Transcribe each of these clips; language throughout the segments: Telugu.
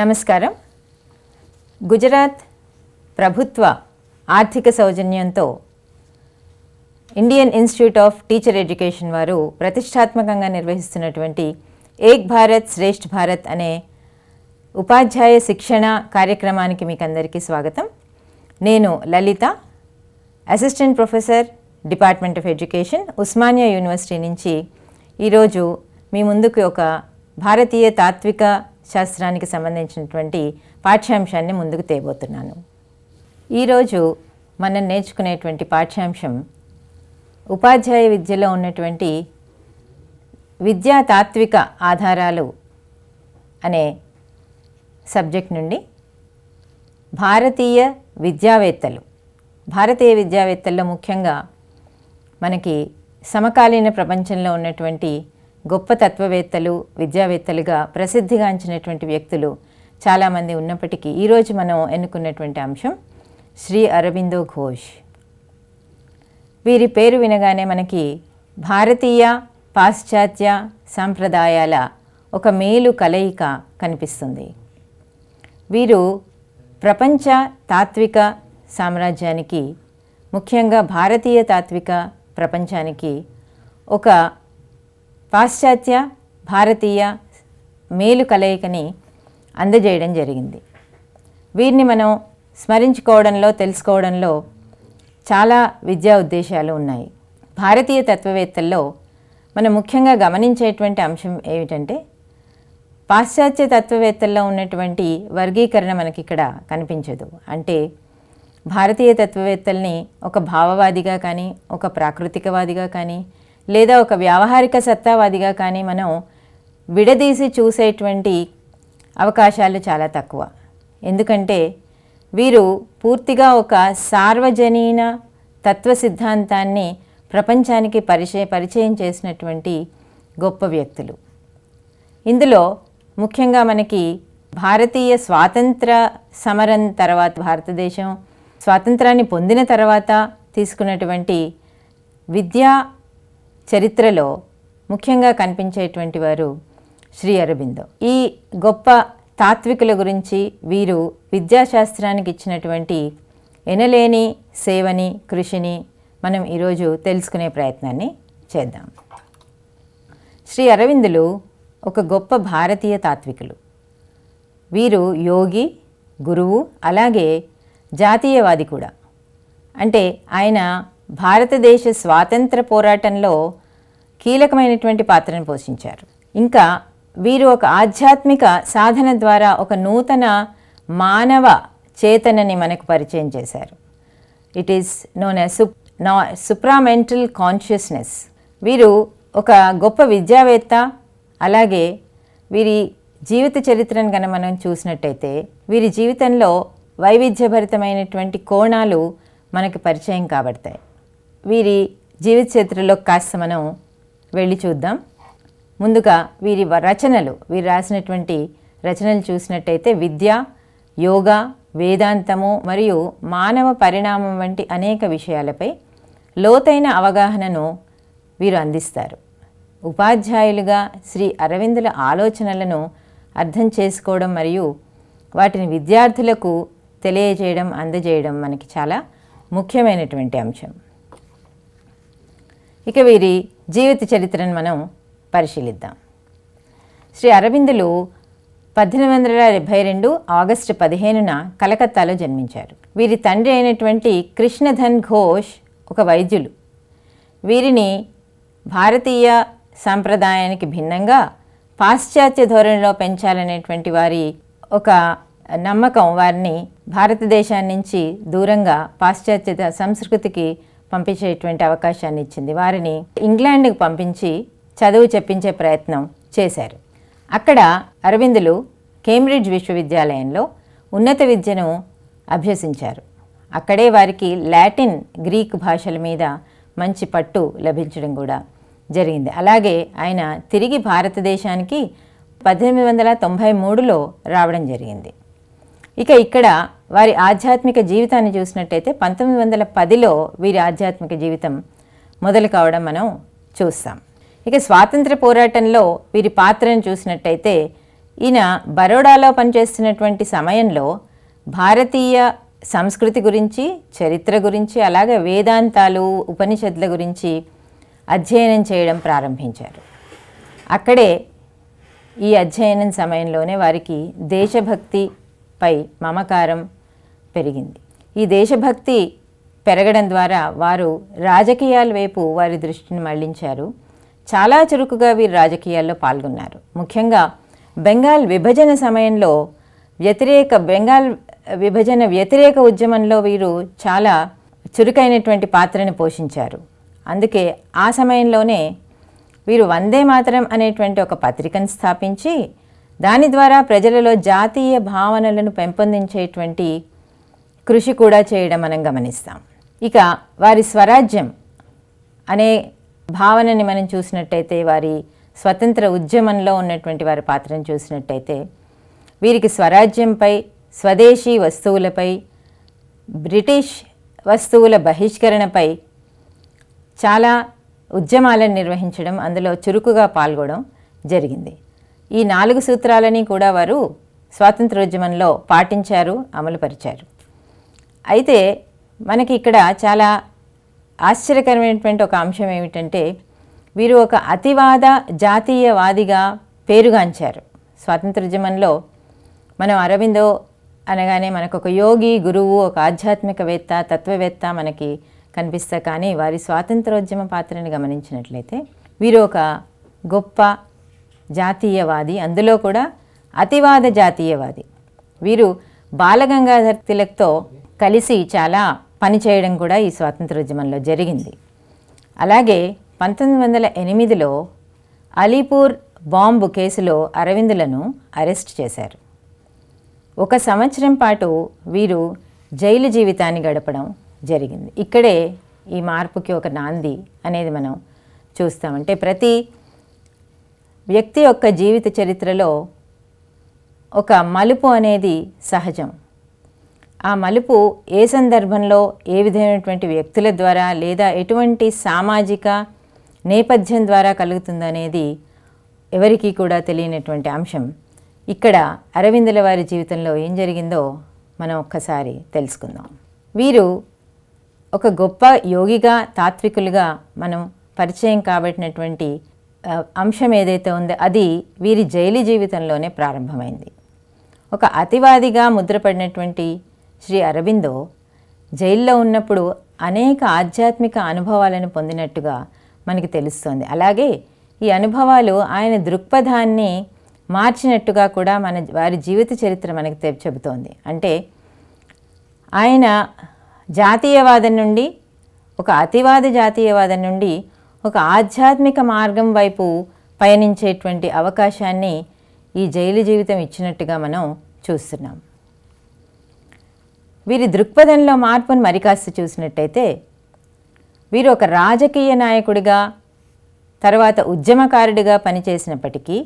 నమస్కారం. గుజరాత్ ప్రభుత్వ ఆర్థిక సౌజన్యంతో Indian institute of teacher education వారు ప్రతిష్టాత్మకంగా నిర్వహిస్తున్నటువంటి ఏక్ భారత్ శ్రేష్ఠ భారత్ అనే ఉపాధ్యాయ శిక్షణ కార్యక్రమానికి మీకు అందరికీ స్వాగతం. నేను Lalitha, assistant professor, Department of Education, Osmania University నుంచి ఈరోజు మీ ముందుకు ఒక భారతీయ తాత్విక శాస్త్రానికి సంబంధించినటువంటి పాఠ్యాంశాన్ని ముందుకు తేబోతున్నాను. ఈరోజు మనం నేర్చుకునేటువంటి పాఠ్యాంశం ఉపాధ్యాయ విద్యలో ఉన్నటువంటి విద్యా తాత్విక ఆధారాలు అనే సబ్జెక్ట్ నుండి భారతీయ విద్యావేత్తల్లో ముఖ్యంగా మనకి సమకాలీన ప్రపంచంలో ఉన్నటువంటి గొప్ప తత్వవేత్తలు, విద్యావేత్తలుగా ప్రసిద్ధిగాంచినటువంటి వ్యక్తులు చాలామంది ఉన్నప్పటికీ ఈరోజు మనం ఎన్నుకున్నటువంటి అంశం శ్రీ అరబిందో ఘోష్. వీరి పేరు వినగానే మనకి భారతీయ పాశ్చాత్య సాంప్రదాయాల ఒక మేలు కలయిక కనిపిస్తుంది. వీరు ప్రపంచ తాత్విక సామ్రాజ్యానికి, ముఖ్యంగా భారతీయ తాత్విక ప్రపంచానికి ఒక పాశ్చాత్య భారతీయ మేలు కలయికని అందజేయడం జరిగింది. వీరిని మనం స్మరించుకోవడంలో, తెలుసుకోవడంలో చాలా విద్యా ఉద్దేశాలు ఉన్నాయి. భారతీయ తత్వవేత్తల్లో మనం ముఖ్యంగా గమనించేటువంటి అంశం ఏమిటంటే, పాశ్చాత్య తత్వవేత్తల్లో ఉన్నటువంటి వర్గీకరణ మనకి ఇక్కడ కనిపించదు. అంటే భారతీయ తత్వవేత్తల్ని ఒక భావవాదిగా కానీ, ఒక ప్రాకృతికవాదిగా కానీ, లేదా ఒక వ్యావహారిక సత్తావాదిగా కానీ మనం విడదీసి చూసేటువంటి అవకాశాలు చాలా తక్కువ. ఎందుకంటే వీరు పూర్తిగా ఒక సార్వజనీన తత్వ సిద్ధాంతాన్ని ప్రపంచానికి పరిచయం చేసినటువంటి గొప్ప వ్యక్తులు. ఇందులో ముఖ్యంగా మనకి భారతీయ స్వాతంత్ర సమరం తర్వాత, భారతదేశం స్వాతంత్రాన్ని పొందిన తర్వాత తీసుకున్నటువంటి విద్యా చరిత్రలో ముఖ్యంగా కనిపించేటువంటి వారు శ్రీ అరబిందో. ఈ గొప్ప తాత్వికుల గురించి, వీరు విద్యాశాస్త్రానికి ఇచ్చినటువంటి ఎనలేని సేవని, కృషిని మనం ఈరోజు తెలుసుకునే ప్రయత్నాన్ని చేద్దాం. శ్రీ అరవిందులు ఒక గొప్ప భారతీయ తాత్వికులు. వీరు యోగి, గురువు, అలాగే జాతీయవాది కూడా. అంటే ఆయన భారతదేశ స్వాతంత్ర పోరాటంలో కీలకమైనటువంటి పాత్రను పోషించారు. ఇంకా వీరు ఒక ఆధ్యాత్మిక సాధన ద్వారా ఒక నూతన మానవ చేతనని మనకు పరిచయం చేశారు. It is known as supramental consciousness. వీరు ఒక గొప్ప విద్యావేత్త. అలాగే వీరి జీవిత చరిత్రను కనుక మనం చూసినట్టయితే వీరి జీవితంలో వైవిధ్యభరితమైనటువంటి కోణాలు మనకి పరిచయం కాబడతాయి. వీరి జీవిత చరిత్రలో కాస్త మనం వెళ్ళి చూద్దాం. ముందుగా వీరు రాసినటువంటి రచనలు చూసినట్టయితే విద్య, యోగా, వేదాంతము మరియు మానవ పరిణామం వంటి అనేక విషయాలపై లోతైన అవగాహనను వీరు అందిస్తారు. ఉపాధ్యాయులుగా శ్రీ అరవిందుల ఆలోచనలను అర్థం చేసుకోవడం మరియు వాటిని విద్యార్థులకు తెలియజేయడం, అందజేయడం మనకి చాలా ముఖ్యమైనటువంటి అంశం. ఇక వీరి జీవిత చరిత్రను మనం పరిశీలిద్దాం. శ్రీ అరబిందులు 1872 ఆగస్టు 15న కలకత్తాలో జన్మించారు. వీరి తండ్రి అయినటువంటి కృష్ణధన్ ఘోష్ ఒక వైద్యులు. వీరిని భారతీయ సాంప్రదాయానికి భిన్నంగా పాశ్చాత్య ధోరణిలో పెంచాలనేటువంటి వారి ఒక నమ్మకం వారిని భారతదేశాన్ని నుంచి దూరంగా పాశ్చాత్య సంస్కృతికి పంపించేటువంటి అవకాశాన్ని ఇచ్చింది. వారిని ఇంగ్లాండ్కి పంపించి చదువు చెప్పించే ప్రయత్నం చేశారు. అక్కడ అరవిందులు కేంబ్రిడ్జ్ విశ్వవిద్యాలయంలో ఉన్నత విద్యను అభ్యసించారు. అక్కడే వారికి లాటిన్, గ్రీక్ భాషల మీద మంచి పట్టు లభించడం కూడా జరిగింది. అలాగే ఆయన తిరిగి భారతదేశానికి 1893లో రావడం జరిగింది. ఇక్కడ వారి ఆధ్యాత్మిక జీవితాన్ని చూసినట్టయితే 1910లో వీరి ఆధ్యాత్మిక జీవితం మొదలు కావడం మనం చూస్తాం. స్వాతంత్ర పోరాటంలో వీరి పాత్రను చూసినట్టయితే ఈయన బరోడాలో పనిచేస్తున్నటువంటి సమయంలో భారతీయ సంస్కృతి గురించి, చరిత్ర గురించి, అలాగే వేదాంతాలు, ఉపనిషత్తుల గురించి అధ్యయనం చేయడం ప్రారంభించారు. అక్కడే ఈ అధ్యయనం సమయంలోనే వారికి దేశభక్తిపై మమకారం పెరిగింది. ఈ దేశభక్తి పెరగడం ద్వారా వారు రాజకీయాల వైపు వారి దృష్టిని మళ్లించారు. చాలా చురుకుగా వీరు రాజకీయాల్లో పాల్గొన్నారు. ముఖ్యంగా బెంగాల్ విభజన సమయంలో బెంగాల్ విభజన వ్యతిరేక ఉద్యమంలో వీరు చాలా చురుకైనటువంటి పాత్రను పోషించారు. అందుకే ఆ సమయంలోనే వీరు వందే మాతరం అనేటువంటి ఒక పత్రికను స్థాపించి దాని ద్వారా ప్రజలలో జాతీయ భావనలను పెంపొందించేటువంటి కృషి కూడా చేయడం మనం గమనిస్తాం. ఇక వారి స్వరాజ్యం అనే భావనని మనం చూసినట్టయితే, వారి స్వతంత్ర ఉద్యమంలో ఉన్నటువంటి వారి పాత్రను చూసినట్టయితే, వీరికి స్వరాజ్యంపై, స్వదేశీ వస్తువులపై, బ్రిటిష్ వస్తువుల బహిష్కరణపై చాలా ఉద్యమాలను నిర్వహించడం, అందులో చురుకుగా పాల్గొనడం జరిగింది. ఈ 4 సూత్రాలని కూడా వారు స్వాతంత్రోద్యమంలో పాటించారు, అమలుపరిచారు. అయితే మనకి ఇక్కడ చాలా ఆశ్చర్యకరమైనటువంటి ఒక అంశం ఏమిటంటే, వీరు ఒక అతివాద జాతీయవాదిగా పేరుగాంచారు. స్వాతంత్రోద్యమంలో మనం అరవిందో అనగానే మనకు ఒక యోగి, గురువు, ఒక ఆధ్యాత్మికవేత్త, తత్వవేత్త మనకి కనిపిస్తా. కానీ వారి స్వాతంత్రోద్యమ పాత్రని గమనించినట్లయితే వీరు ఒక గొప్ప జాతీయవాది, అందులో కూడా అతివాద జాతీయవాది. వీరు బాలగంగాధర్ తిలక్తో కలిసి చాలా పనిచేయడం కూడా ఈ స్వాతంత్రోద్యమంలో జరిగింది. అలాగే 1908లో అలీపూర్ బాంబు కేసులో అరవిందులను అరెస్ట్ చేశారు. 1 సంవత్సరం పాటు వీరు జైలు జీవితాన్ని గడపడం జరిగింది. ఇక్కడే ఈ మార్పుకి ఒక నాంది అనేది మనం చూస్తామంటే, ప్రతి వ్యక్తి యొక్క జీవిత చరిత్రలో ఒక మలుపు అనేది సహజం. ఆ మలుపు ఏ సందర్భంలో, ఏ విధమైనటువంటి వ్యక్తుల ద్వారా లేదా ఎటువంటి సామాజిక నేపథ్యం ద్వారా కలుగుతుందనేది ఎవరికీ కూడా తెలియనటువంటి అంశం. ఇక్కడ అరవిందుల వారి జీవితంలో ఏం జరిగిందో మనం ఒక్కసారి తెలుసుకుందాం. వీరు ఒక గొప్ప యోగిగా, తాత్వికులుగా మనం పరిచయం కాబట్టినటువంటి అంశం ఏదైతే ఉందో అది వీరి జైలు జీవితంలోనే ప్రారంభమైంది. ఒక అతివాదిగా ముద్రపడినటువంటి శ్రీ అరబిందో జైల్లో ఉన్నప్పుడు అనేక ఆధ్యాత్మిక అనుభవాలను పొందినట్టుగా మనకి తెలుస్తోంది. అలాగే ఈ అనుభవాలు ఆయన దృక్పథాన్ని మార్చినట్టుగా కూడా వారి జీవిత చరిత్ర మనకి చెబుతోంది. అంటే ఆయన జాతీయవాదం నుండి, ఒక అతివాద జాతీయవాదం నుండి ఒక ఆధ్యాత్మిక మార్గం వైపు పయనించేటువంటి అవకాశాన్ని ఈ జైలు జీవితం ఇచ్చినట్టుగా మనం చూస్తున్నాం. వీరి దృక్పథంలో మార్పును మరికాస్త చూసినట్టయితే, వీరు ఒక రాజకీయ నాయకుడిగా, తర్వాత ఉద్యమకారుడిగా పనిచేసినప్పటికీ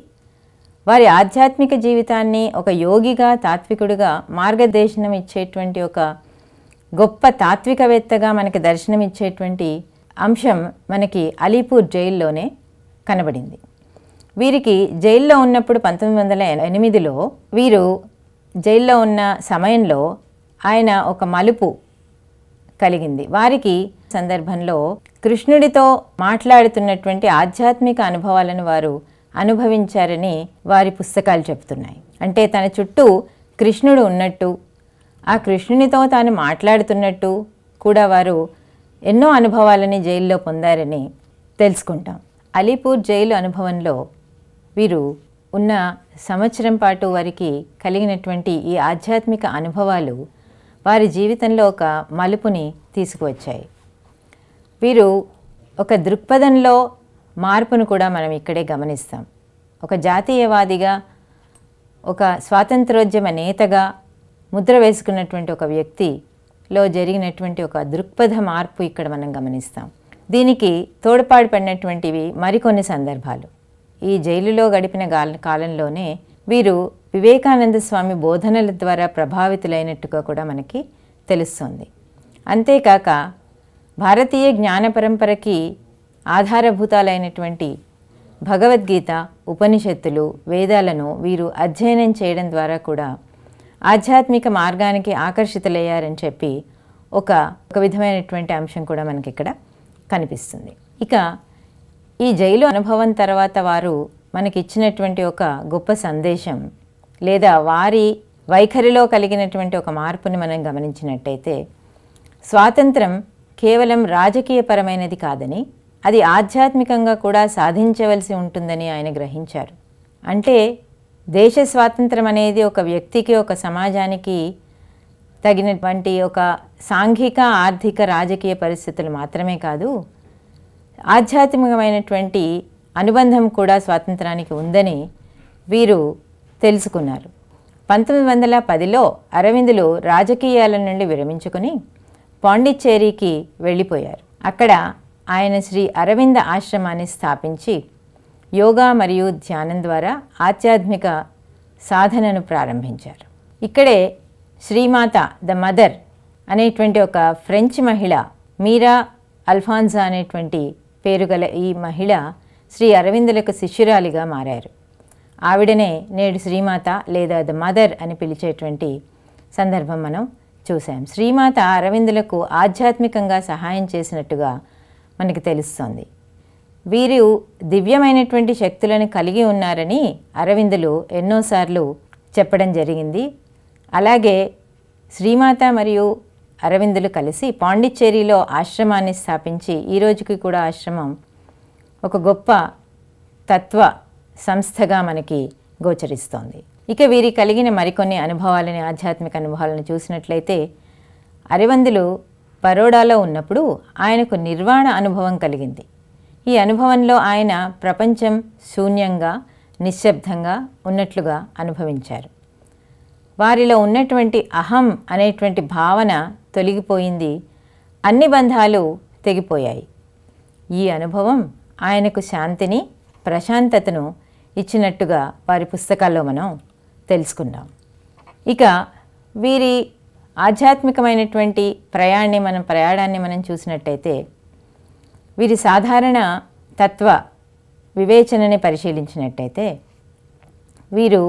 వారి ఆధ్యాత్మిక జీవితాన్ని ఒక యోగిగా, తాత్వికుడిగా మార్గదర్శనం ఇచ్చేటువంటి ఒక గొప్ప తాత్వికవేత్తగా మనకి దర్శనమిచ్చేటువంటి అంశం మనకి అలీపూర్ జైల్లోనే కనబడింది. వీరికి జైల్లో ఉన్నప్పుడు 1908లో వీరు జైల్లో ఉన్న సమయంలో ఆయన ఒక మలుపు కలిగింది. వారికి సందర్భంలో కృష్ణుడితో మాట్లాడుతున్నటువంటి ఆధ్యాత్మిక అనుభవాలను వారు అనుభవించారని వారి పుస్తకాలు చెప్తున్నాయి. అంటే తన చుట్టూ కృష్ణుడు ఉన్నట్టు, ఆ కృష్ణునితో తాను మాట్లాడుతున్నట్టు కూడా వారు ఎన్నో అనుభవాలని జైల్లో పొందారని తెలుసుకుంటాం. అలీపూర్ జైలు అనుభవంలో వీరు ఉన్న సంవత్సరం పాటు వారికి కలిగినటువంటి ఈ ఆధ్యాత్మిక అనుభవాలు వారి జీవితంలో ఒక మలుపుని తీసుకువచ్చాయి. వీరు ఒక దృక్పథంలో మార్పును కూడా మనం ఇక్కడే గమనిస్తాం. ఒక జాతీయవాదిగా, ఒక స్వాతంత్రోద్యమ నేతగా ముద్ర వేసుకున్నటువంటి ఒక వ్యక్తిలో జరిగినటువంటి ఒక దృక్పథ మార్పు ఇక్కడ మనం గమనిస్తాం. దీనికి తోడ్పాటు పడినటువంటివి మరికొన్ని సందర్భాలు. ఈ జైలులో గడిపిన కాలంలోనే వీరు వివేకానంద స్వామి బోధనల ద్వారా ప్రభావితులైనట్టుగా కూడా మనకి తెలుస్తుంది. అంతేకాక భారతీయ జ్ఞాన పరంపరకి ఆధారభూతాలైనటువంటి భగవద్గీత, ఉపనిషత్తులు, వేదాలను వీరు అధ్యయనం చేయడం ద్వారా కూడా ఆధ్యాత్మిక మార్గానికి ఆకర్షితులయ్యారని చెప్పి ఒక విధమైనటువంటి అంశం కూడా మనకి ఇక్కడ కనిపిస్తుంది. ఇక ఈ జైలు అనుభవం తర్వాత వారు మనకిచ్చినటువంటి ఒక గొప్ప సందేశం లేదా వారి వైఖరిలో కలిగినటువంటి ఒక మార్పుని మనం గమనించినట్టయితే, స్వాతంత్రం కేవలం రాజకీయపరమైనది కాదని, అది ఆధ్యాత్మికంగా కూడా సాధించవలసి ఉంటుందని ఆయన గ్రహించారు. అంటే దేశ స్వాతంత్రం అనేది ఒక వ్యక్తికి, ఒక సమాజానికి తగినటువంటి ఒక సాంఘిక, ఆర్థిక, రాజకీయ పరిస్థితులు మాత్రమే కాదు, ఆధ్యాత్మికమైనటువంటి అనుబంధం కూడా స్వాతంత్రానికి ఉందని వీరు తెలుసుకున్నారు. 1910లో అరవిందులు రాజకీయాల నుండి విరమించుకుని పాండిచ్చేరికి వెళ్ళిపోయారు. అక్కడ ఆయన శ్రీ అరవింద ఆశ్రమాన్ని స్థాపించి యోగా మరియు ధ్యానం ద్వారా ఆధ్యాత్మిక సాధనను ప్రారంభించారు. ఇక్కడే శ్రీమాత ద మదర్ అనేటువంటి ఒక ఫ్రెంచ్ మహిళ, మీరా అల్ఫాన్సా అనేటువంటి పేరు గల ఈ మహిళ శ్రీ అరవిందులకు శిష్యురాలిగా మారారు. ఆవిడనే నేడు శ్రీమాత లేదా ద మదర్ అని పిలిచేటువంటి సందర్భం మనం చూసాం. శ్రీమాత అరవిందులకు ఆధ్యాత్మికంగా సహాయం చేసినట్టుగా మనకి తెలుస్తోంది. వీరు దివ్యమైనటువంటి శక్తులను కలిగి ఉన్నారని అరవిందులు ఎన్నోసార్లు చెప్పడం జరిగింది. అలాగే శ్రీమాత మరియు అరవిందులు కలిసి పాండిచ్చేరిలో ఆశ్రమాన్ని స్థాపించి ఈ రోజుకి కూడా ఆశ్రమం ఒక గొప్ప తత్వ సంస్థగా మనకి గోచరిస్తోంది. ఇక వీరి కలిగిన మరికొన్ని అనుభవాలని, ఆధ్యాత్మిక అనుభవాలను చూసినట్లయితే, అరవిందులు బరోడాలో ఉన్నప్పుడు ఆయనకు నిర్వాణ అనుభవం కలిగింది. ఈ అనుభవంలో ఆయన ప్రపంచం శూన్యంగా, నిశ్శబ్దంగా ఉన్నట్లుగా అనుభవించారు. వారిలో ఉన్నటువంటి అహం అనేటువంటి భావన తొలగిపోయింది, అన్ని బంధాలు తెగిపోయాయి. ఈ అనుభవం ఆయనకు శాంతిని, ప్రశాంతతను ఇచ్చినట్టుగా వారి పుస్తకాల్లో మనం తెలుసుకున్నాం. ఇక వీరి ఆధ్యాత్మికమైనటువంటి ప్రయాణాన్ని మనం చూసినట్టయితే, వీరి సాధారణ తత్వ వివేచనని పరిశీలించినట్టయితే, వీరు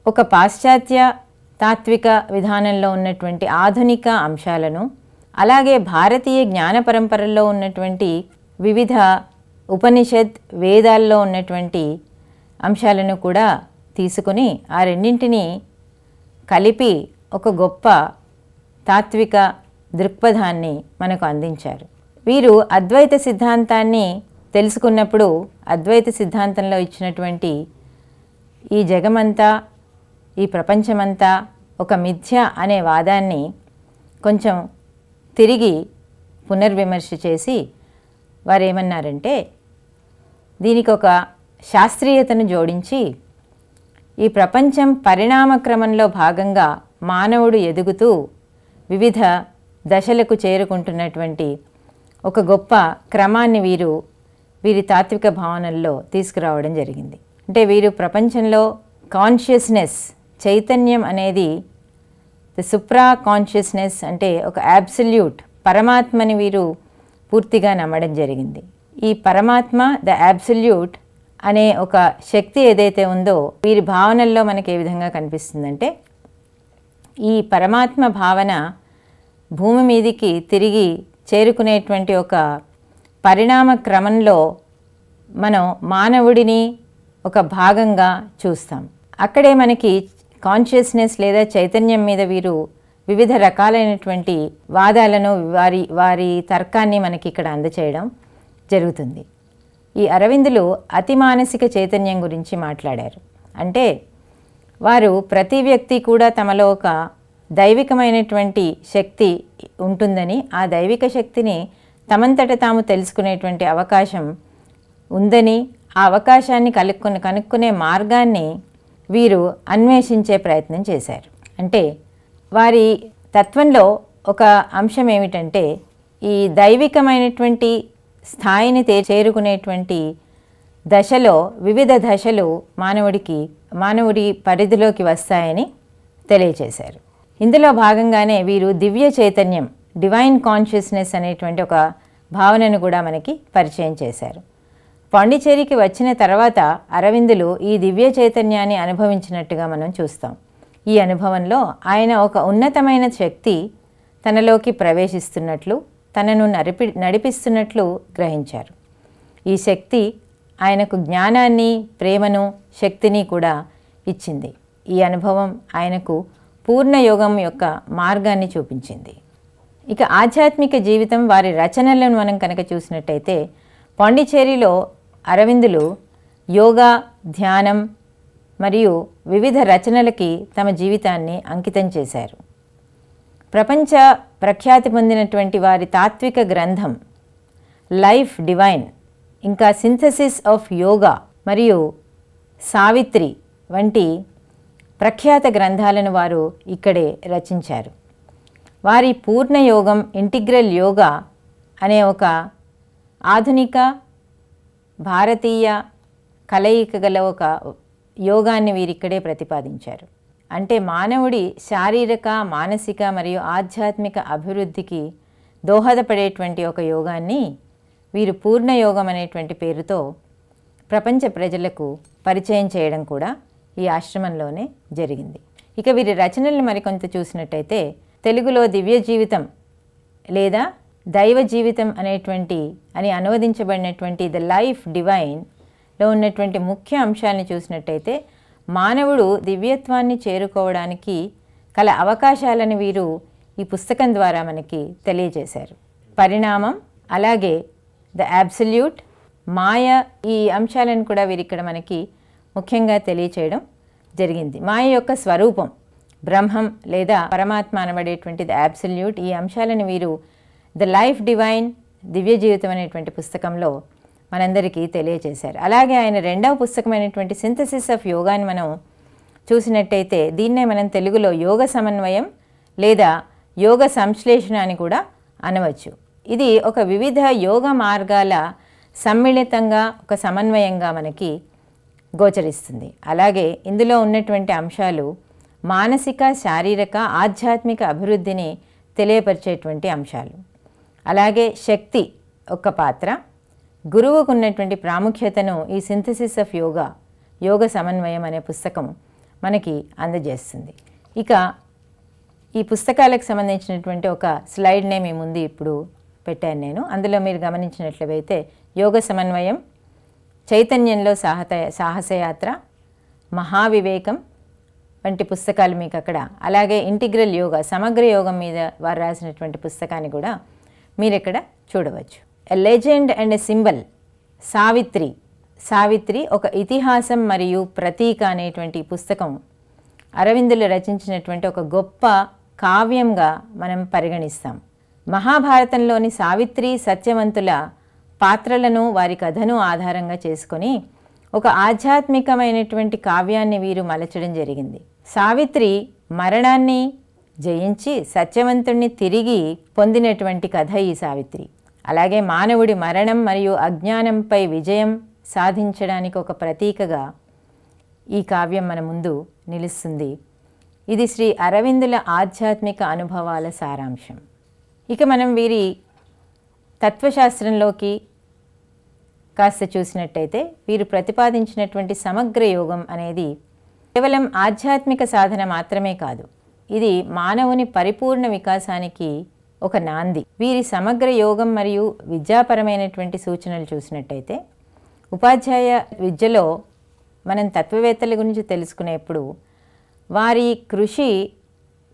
ఒక పాశ్చాత్య తాత్విక విధానంలో ఉన్నటువంటి ఆధునిక అంశాలను, అలాగే భారతీయ జ్ఞాన పరంపరల్లో ఉన్నటువంటి వివిధ ఉపనిషత్, వేదాల్లో ఉన్నటువంటి అంశాలను కూడా తీసుకుని ఆ రెండింటినీ కలిపి ఒక గొప్ప తాత్విక దృక్పథాన్ని మనకు అందించారు. వీరు అద్వైత సిద్ధాంతాన్ని తెలుసుకున్నప్పుడు అద్వైత సిద్ధాంతంలో ఇచ్చినటువంటి ఈ జగమంతా, ఈ ప్రపంచమంతా ఒక మిథ్య అనే వాదాన్ని కొంచెం తిరిగి పునర్విమర్శ చేసి వారు ఏమన్నారంటే, దీనికి ఒక శాస్త్రీయతను జోడించి ఈ ప్రపంచం పరిణామ క్రమంలో భాగంగా మానవుడు ఎదుగుతూ వివిధ దశలకు చేరుకుంటున్నటువంటి ఒక గొప్ప క్రమాన్ని వీరి తాత్విక భావనల్లో తీసుకురావడం జరిగింది. అంటే వీరు ప్రపంచంలో కాన్షియస్నెస్, చైతన్యం అనేది ది సుప్రా కాన్షియస్నెస్, అంటే ఒక అబ్సల్యూట్ పరమాత్మని వీరు పూర్తిగా నమ్మడం జరిగింది. ఈ పరమాత్మ, ద అబ్సల్యూట్ అనే ఒక శక్తి ఏదైతే ఉందో వీరి భావనల్లో మనకి ఏ విధంగా కనిపిస్తుందంటే, ఈ పరమాత్మ భావన భూమి మీదికి తిరిగి చేరుకునేటువంటి ఒక పరిణామ క్రమంలో మనం మానవుడిని ఒక భాగంగా చూస్తాం. అక్కడే మనకి కాన్షియస్నెస్ లేదా చైతన్యం మీద వీరు వివిధ రకాలైనటువంటి వాదాలను, వారి తర్కాన్ని మనకి ఇక్కడ అందచేయడం జరుగుతుంది. ఈ అరవిందులు అతి మానసిక చైతన్యం గురించి మాట్లాడారు. అంటే వారు ప్రతి వ్యక్తి కూడా తమలో ఒక దైవికమైనటువంటి శక్తి ఉంటుందని, ఆ దైవిక శక్తిని తమంతట తాము తెలుసుకునేటువంటి అవకాశం ఉందని, ఆ అవకాశాన్ని కనుక్కునే మార్గాన్ని వీరు అన్వేషించే ప్రయత్నం చేశారు. అంటే వారి తత్వంలో ఒక అంశం ఏమిటంటే, ఈ దైవికమైనటువంటి స్థాయిని చేరుకునేటువంటి దశలో వివిధ దశలు మానవుడి పరిధిలోకి వస్తాయని తెలియచేశారు. ఇందులో భాగంగానే వీరు దివ్య చైతన్యం, డివైన్ కాన్షియస్నెస్ అనేటువంటి ఒక భావనను కూడా మనకి పరిచయం చేశారు. పాండిచేరికి వచ్చిన తర్వాత అరవిందులు ఈ దివ్య చైతన్యాన్ని అనుభవించినట్టుగా మనం చూస్తాం. ఈ అనుభవంలో ఆయన ఒక ఉన్నతమైన శక్తి తనలోకి ప్రవేశిస్తున్నట్లు, తనను నడిపిస్తున్నట్లు గ్రహించారు. ఈ శక్తి ఆయనకు జ్ఞానాన్ని, ప్రేమను, శక్తిని కూడా ఇచ్చింది. ఈ అనుభవం ఆయనకు పూర్ణయోగం యొక్క మార్గాన్ని చూపించింది. ఇక ఆధ్యాత్మిక జీవితం, వారి రచనలను మనం కనుక చూసినట్టయితే పాండిచేరిలో అరవిందులు యోగా, ధ్యానం మరియు వివిధ రచనలకి తమ జీవితాన్ని అంకితం చేశారు. ప్రపంచ ప్రఖ్యాతి పొందినటువంటి వారి తాత్విక గ్రంథం లైఫ్ డివైన్, ఇంకా సింథసిస్ ఆఫ్ యోగా మరియు సావిత్రి వంటి ప్రఖ్యాత గ్రంథాలను వారు ఇక్కడే రచించారు. వారి పూర్ణయోగం, ఇంటిగ్రల్ యోగా అనే ఒక ఆధునిక భారతీయ కలయిక గల ఒక యోగాన్ని వీరిక్కడే ప్రతిపాదించారు. అంటే మానవుడి శారీరక, మానసిక మరియు ఆధ్యాత్మిక అభివృద్ధికి దోహదపడేటువంటి ఒక యోగాన్ని వీరు పూర్ణయోగం అనేటువంటి పేరుతో ప్రపంచ ప్రజలకు పరిచయం చేయడం కూడా ఈ ఆశ్రమంలోనే జరిగింది. ఇక వీరి రచనలను మరికొంత చూసినట్టయితే తెలుగులో దివ్య జీవితం లేదా దైవ జీవితం అని అనువదించబడినటువంటి ద లైఫ్ డివైన్లో ఉన్నటువంటి ముఖ్య అంశాలను చూసినట్టయితే మానవుడు దివ్యత్వాన్ని చేరుకోవడానికి కల అవకాశాలను వీరు ఈ పుస్తకం ద్వారా మనకి తెలియజేశారు. పరిణామం, అలాగే ద అబ్సల్యూట్, మాయ, ఈ అంశాలను కూడా వీరిక్కడ మనకి ముఖ్యంగా తెలియచేయడం జరిగింది. మాయ యొక్క స్వరూపం, బ్రహ్మం లేదా పరమాత్మ అనబడేటువంటి ద అబ్సల్యూట్, ఈ అంశాలను వీరు ద లైఫ్ డివైన్, దివ్య జీవితం అనేటువంటి పుస్తకంలో మనందరికీ తెలియజేశారు. అలాగే ఆయన రెండవ పుస్తకమైనటువంటి సింథసిస్ ఆఫ్ యోగాని మనం చూసినట్టయితే దీన్నే మనం తెలుగులో యోగ సమన్వయం లేదా యోగ సంశ్లేషణ అని కూడా అనవచ్చు. ఇది ఒక వివిధ యోగ మార్గాల సమ్మిళితంగా, ఒక సమన్వయంగా మనకి గోచరిస్తుంది. అలాగే ఇందులో ఉన్నటువంటి అంశాలు మానసిక, శారీరక, ఆధ్యాత్మిక అభివృద్ధిని తెలియపరిచేటువంటి అంశాలు. అలాగే శక్తి ఒక పాత్ర, గురువుకు ఉన్నటువంటి ప్రాముఖ్యతను ఈ సింథసిస్ ఆఫ్ యోగా, యోగ సమన్వయం అనే పుస్తకం మనకి అందజేస్తుంది. ఇక ఈ పుస్తకాలకు సంబంధించినటువంటి ఒక స్లైడ్నే మీ ముందు ఇప్పుడు పెట్టాను నేను. అందులో మీరు గమనించినట్లయితే యోగ సమన్వయం, చైతన్యంలో సాహసయాత్ర, మహావివేకం వంటి పుస్తకాలు మీకు అక్కడ, అలాగే ఇంటిగ్రల్ యోగా, సమగ్ర యోగం మీద వారు రాసినటువంటి పుస్తకాన్ని కూడా మీరు ఇక్కడ చూడవచ్చు. A legend and a symbol, Savitri ఒక ఇతిహాసం మరియు ప్రతీక అనేటువంటి పుస్తకం అరవిందులు రచించినటువంటి ఒక గొప్ప కావ్యంగా మనం పరిగణిస్తాం. మహాభారతంలోని సావిత్రి, సత్యవంతుల పాత్రలను, వారి కథను ఆధారంగా చేసుకొని ఒక ఆధ్యాత్మికమైనటువంటి కావ్యాన్ని వీరు మలచడం జరిగింది. సావిత్రి మరణాన్ని జయించి సత్యవంతుణ్ణి తిరిగి పొందినటువంటి కథ ఈ సావిత్రి. అలాగే మానవుడి మరణం మరియు అజ్ఞానంపై విజయం సాధించడానికి ఒక ప్రతీకగా ఈ కావ్యం మన ముందు నిలుస్తుంది. ఇది శ్రీ అరవిందుల ఆధ్యాత్మిక అనుభవాల సారాంశం. ఇక మనం వీరి తత్వశాస్త్రంలోకి కాస్త చూసినట్టయితే వీరు ప్రతిపాదించినటువంటి సమగ్ర యోగం అనేది కేవలం ఆధ్యాత్మిక సాధన మాత్రమే కాదు, ఇది మానవుని పరిపూర్ణ వికాసానికి ఒక నాంది. వీరి సమగ్ర యోగం మరియు విద్యాపరమైనటువంటి సూచనలు చూసినట్టయితే ఉపాధ్యాయ విద్యలో మనం తత్వవేత్తల గురించి తెలుసుకునేప్పుడు వారి కృషి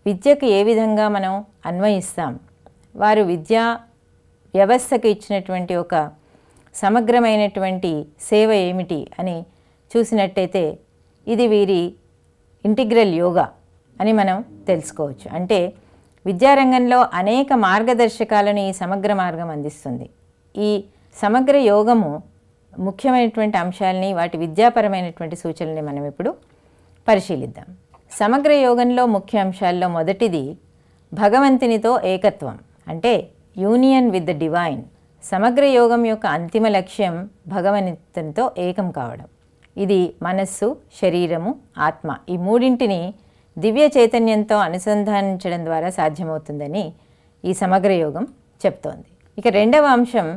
విద్యకు ఏ విధంగా మనం అన్వయిస్తాం, వారు విద్యా వ్యవస్థకు ఇచ్చినటువంటి ఒక సమగ్రమైనటువంటి సేవ ఏమిటి అని చూసినట్టయితే ఇది వీరి ఇంటిగ్రల్ యోగా అని మనం తెలుసుకోవచ్చు. అంటే విద్యారంగంలో అనేక మార్గదర్శకాలను ఈ సమగ్ర మార్గం అందిస్తుంది. ఈ సమగ్ర యోగము ముఖ్యమైనటువంటి అంశాలని, వాటి విద్యాపరమైనటువంటి సూచనల్ని మనం ఇప్పుడు పరిశీలిద్దాం. సమగ్ర యోగంలో ముఖ్య అంశాల్లో మొదటిది భగవంతునితో ఏకత్వం, అంటే యూనియన్ విత్ ద డివైన్. సమగ్ర యోగం యొక్క అంతిమ లక్ష్యం భగవంతునితో ఏకం కావడం. ఇది మనస్సు, శరీరము, ఆత్మ ఈ మూడింటిని దివ్య చైతన్యంతో అనుసంధానించడం ద్వారా సాధ్యమవుతుందని ఈ సమగ్ర యోగం చెప్తోంది. ఇక రెండవ అంశం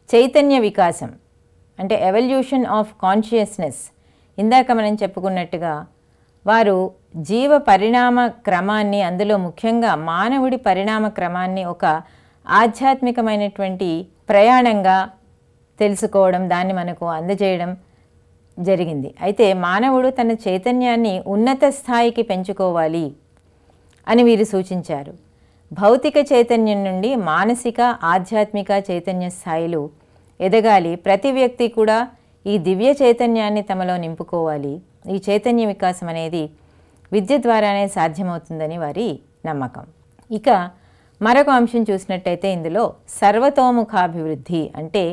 చైతన్య వికాసం, అంటే ఎవల్యూషన్ ఆఫ్ కాన్షియస్నెస్, ఇందాక మనం చెప్పుకున్నట్టుగా వారు జీవ పరిణామ క్రమాన్ని, అందులో ముఖ్యంగా మానవుడి పరిణామ క్రమాన్ని ఒక ఆధ్యాత్మికమైనటువంటి ప్రయాణంగా తెలుసుకోవడం, దాన్ని మనకు అందజేయడం జరిగింది. అయితే మానవుడు తన చైతన్యాన్ని ఉన్నత స్థాయికి పెంచుకోవాలి అని వీరు సూచించారు. భౌతిక చైతన్యం నుండి మానసిక, ఆధ్యాత్మిక చైతన్య స్థాయిలు ఎదగాలి. ప్రతి వ్యక్తి కూడా ఈ దివ్య చైతన్యాన్ని తమలో నింపుకోవాలి. ఈ చైతన్య వికాసం అనేది విద్య ద్వారానే సాధ్యమవుతుందని వారి నమ్మకం. ఇక మరొక అంశం చూసినట్టయితే ఇందులో సర్వతోముఖాభివృద్ధి అంటే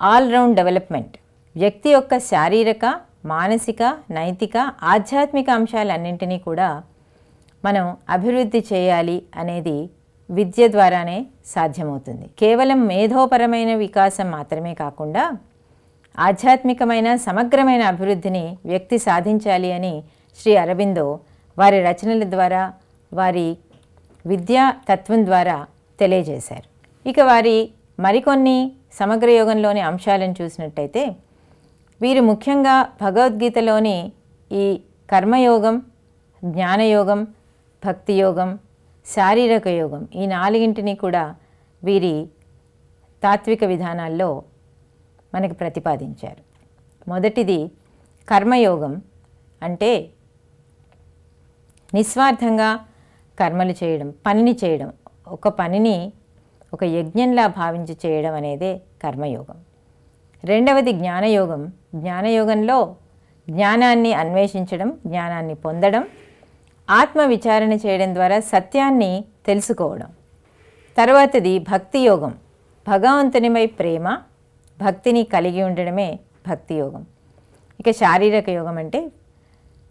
ఆల్రౌండ్ డెవలప్మెంట్. వ్యక్తి యొక్క శారీరక, మానసిక, నైతిక, ఆధ్యాత్మిక అంశాలన్నింటినీ కూడా మనం అభివృద్ధి చేయాలి అనేది విద్య ద్వారానే సాధ్యమవుతుంది. కేవలం మేధోపరమైన వికాసం మాత్రమే కాకుండా ఆధ్యాత్మికమైన సమగ్రమైన అభివృద్ధిని వ్యక్తి సాధించాలి అని శ్రీ అరబిందో వారి రచనల ద్వారా, వారి విద్యా తత్వం ద్వారా తెలియజేశారు. ఇక వారి మరికొన్ని సమగ్ర యోగంలోని అంశాలను చూసినట్టయితే వీరు ముఖ్యంగా భగవద్గీతలోని ఈ కర్మయోగం, జ్ఞానయోగం, భక్తి యోగం, శారీరక యోగం, ఈ నాలుగింటిని కూడా వీరి తాత్విక విధానాల్లో మనకి ప్రతిపాదించారు. మొదటిది కర్మయోగం అంటే నిస్వార్థంగా కర్మలు చేయడం, పనిని చేయడం, ఒక పనిని ఒక యజ్ఞంలా భావించి చేయడం అనేదే కర్మయోగం. రెండవది జ్ఞానయోగం. జ్ఞానయోగంలో జ్ఞానాన్ని అన్వేషించడం, జ్ఞానాన్ని పొందడం, ఆత్మ విచారణ చేయడం ద్వారా సత్యాన్ని తెలుసుకోవడం. తర్వాతది భక్తి యోగం. భగవంతునిపై ప్రేమ, భక్తిని కలిగి ఉండడమే భక్తి యోగం. ఇక శారీరక యోగం అంటే